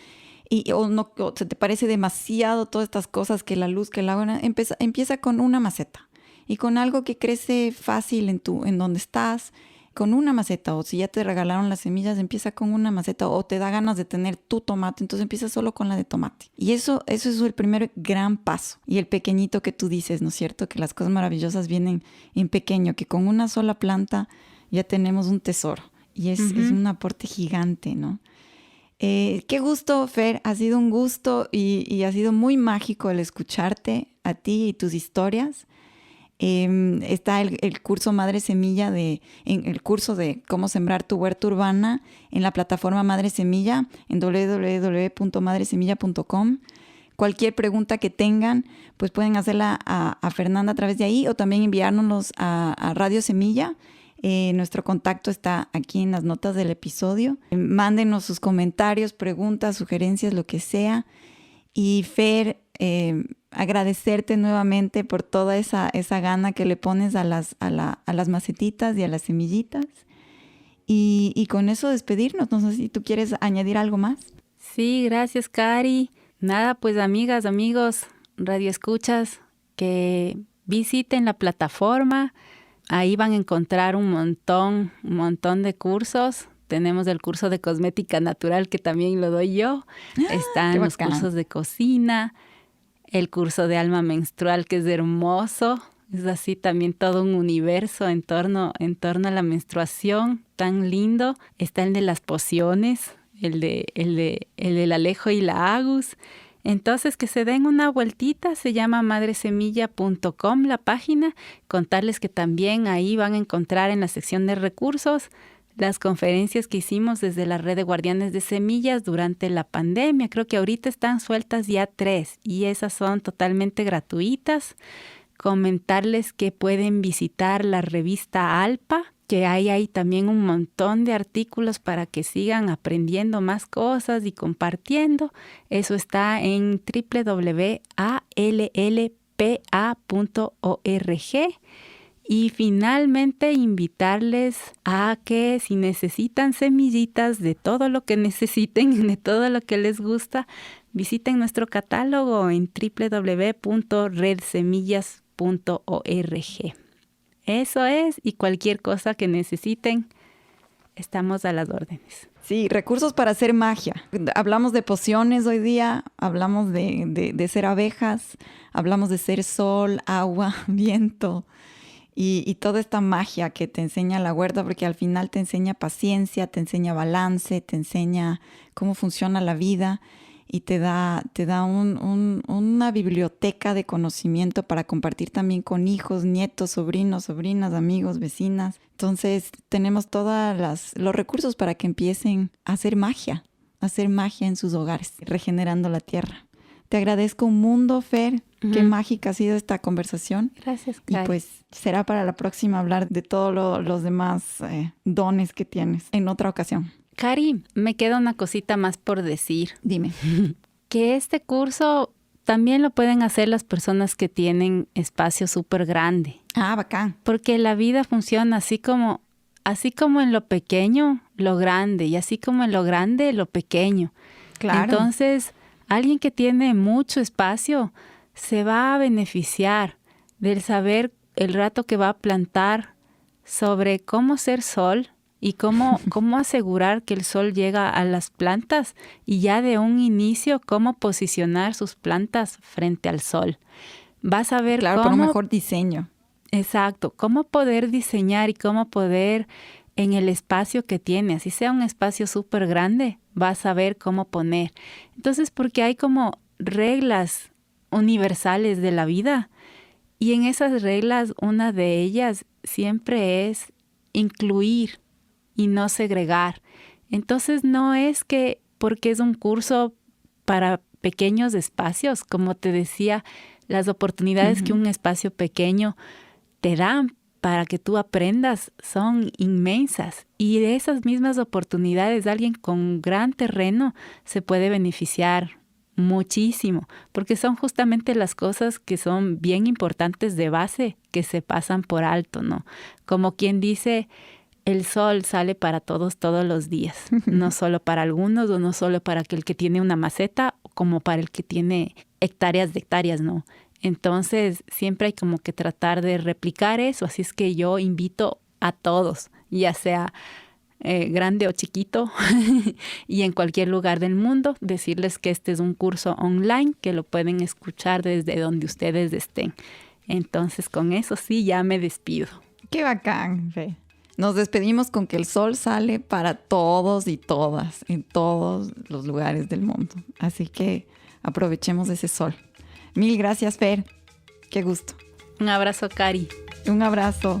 o se te parece demasiado todas estas cosas, que la luz, que el agua, empieza con una maceta y con algo que crece fácil en donde estás, con una maceta. O si ya te regalaron las semillas, empieza con una maceta, o te da ganas de tener tu tomate, entonces empieza solo con la de tomate. Y eso es el primer gran paso. Y el pequeñito que tú dices, ¿no es cierto? Que las cosas maravillosas vienen en pequeño, que con una sola planta ya tenemos un tesoro. Y es un aporte gigante, ¿no? Qué gusto, Fer. Ha sido un gusto y ha sido muy mágico el escucharte a ti y tus historias. Está el curso Madre Semilla el curso de cómo sembrar tu huerta urbana en la plataforma Madre Semilla en www.madresemilla.com. Cualquier pregunta que tengan, pues pueden hacerla a Fernanda a través de ahí o también enviárnoslos a Radio Semilla. Nuestro contacto está aquí en las notas del episodio. Mándenos sus comentarios, preguntas, sugerencias, lo que sea. Y Fer, agradecerte nuevamente por toda esa gana que le pones a las macetitas y a las semillitas. Y con eso despedirnos. No sé si tú quieres añadir algo más. Sí, gracias, Cari. Nada, pues amigas, amigos, radioescuchas, que visiten la plataforma. Ahí van a encontrar un montón de cursos. Tenemos el curso de cosmética natural que también lo doy yo. Están los cursos de cocina, el curso de alma menstrual que es hermoso. Es así también todo un universo en torno a la menstruación, tan lindo. Está el de las pociones, el del Alejo y la Agus. Entonces, que se den una vueltita, se llama madresemilla.com la página. Contarles que también ahí van a encontrar en la sección de recursos las conferencias que hicimos desde la red de guardianes de semillas durante la pandemia. Creo que ahorita están sueltas ya 3 y esas son totalmente gratuitas. Comentarles que pueden visitar la revista Alpa, que hay ahí también un montón de artículos para que sigan aprendiendo más cosas y compartiendo. Eso está en www.allpa.org. Y finalmente invitarles a que si necesitan semillitas de todo lo que necesiten, de todo lo que les gusta, visiten nuestro catálogo en www.redsemillas.org. Eso es, y cualquier cosa que necesiten, estamos a las órdenes. Sí, recursos para hacer magia. Hablamos de pociones hoy día, hablamos de ser abejas, hablamos de ser sol, agua, viento. y toda esta magia que te enseña la huerta, porque al final te enseña paciencia, te enseña balance, te enseña cómo funciona la vida y te da una biblioteca de conocimiento para compartir también con hijos, nietos, sobrinos, sobrinas, amigos, vecinas. Entonces tenemos todos los recursos para que empiecen a hacer magia en sus hogares, regenerando la tierra. Te agradezco un mundo, Fer. Qué mágica ha sido esta conversación. Gracias, Cari. Y pues será para la próxima hablar de todos los demás dones que tienes en otra ocasión. Cari, me queda una cosita más por decir. Dime. Que este curso también lo pueden hacer las personas que tienen espacio súper grande. Ah, bacán. Porque la vida funciona así como en lo pequeño, lo grande, y así como en lo grande, lo pequeño. Claro. Entonces, alguien que tiene mucho espacio se va a beneficiar del saber el rato que va a plantar sobre cómo ser sol y cómo asegurar que el sol llega a las plantas y ya de un inicio cómo posicionar sus plantas frente al sol. Vas a ver claro, cómo... por un mejor diseño. Exacto, cómo poder diseñar y cómo poder en el espacio que tienes, si sea un espacio súper grande, vas a ver cómo poner. Entonces, porque hay como reglas universales de la vida y en esas reglas una de ellas siempre es incluir y no segregar. Entonces, no es que porque es un curso para pequeños espacios, como te decía, las oportunidades que un espacio pequeño te dan para que tú aprendas son inmensas. Y de esas mismas oportunidades, alguien con gran terreno se puede beneficiar muchísimo, porque son justamente las cosas que son bien importantes de base que se pasan por alto, ¿no? Como quien dice, el sol sale para todos los días, no solo para algunos o no solo para aquel que tiene una maceta, como para el que tiene hectáreas de hectáreas, ¿no? Entonces, siempre hay como que tratar de replicar eso. Así es que yo invito a todos, ya sea grande o chiquito, y en cualquier lugar del mundo, decirles que este es un curso online que lo pueden escuchar desde donde ustedes estén. Entonces, con eso sí, ya me despido. ¡Qué bacán, Fe! Nos despedimos con que el sol sale para todos y todas, en todos los lugares del mundo. Así que aprovechemos ese sol. Mil gracias, Fer. Qué gusto. Un abrazo, Cari. Un abrazo.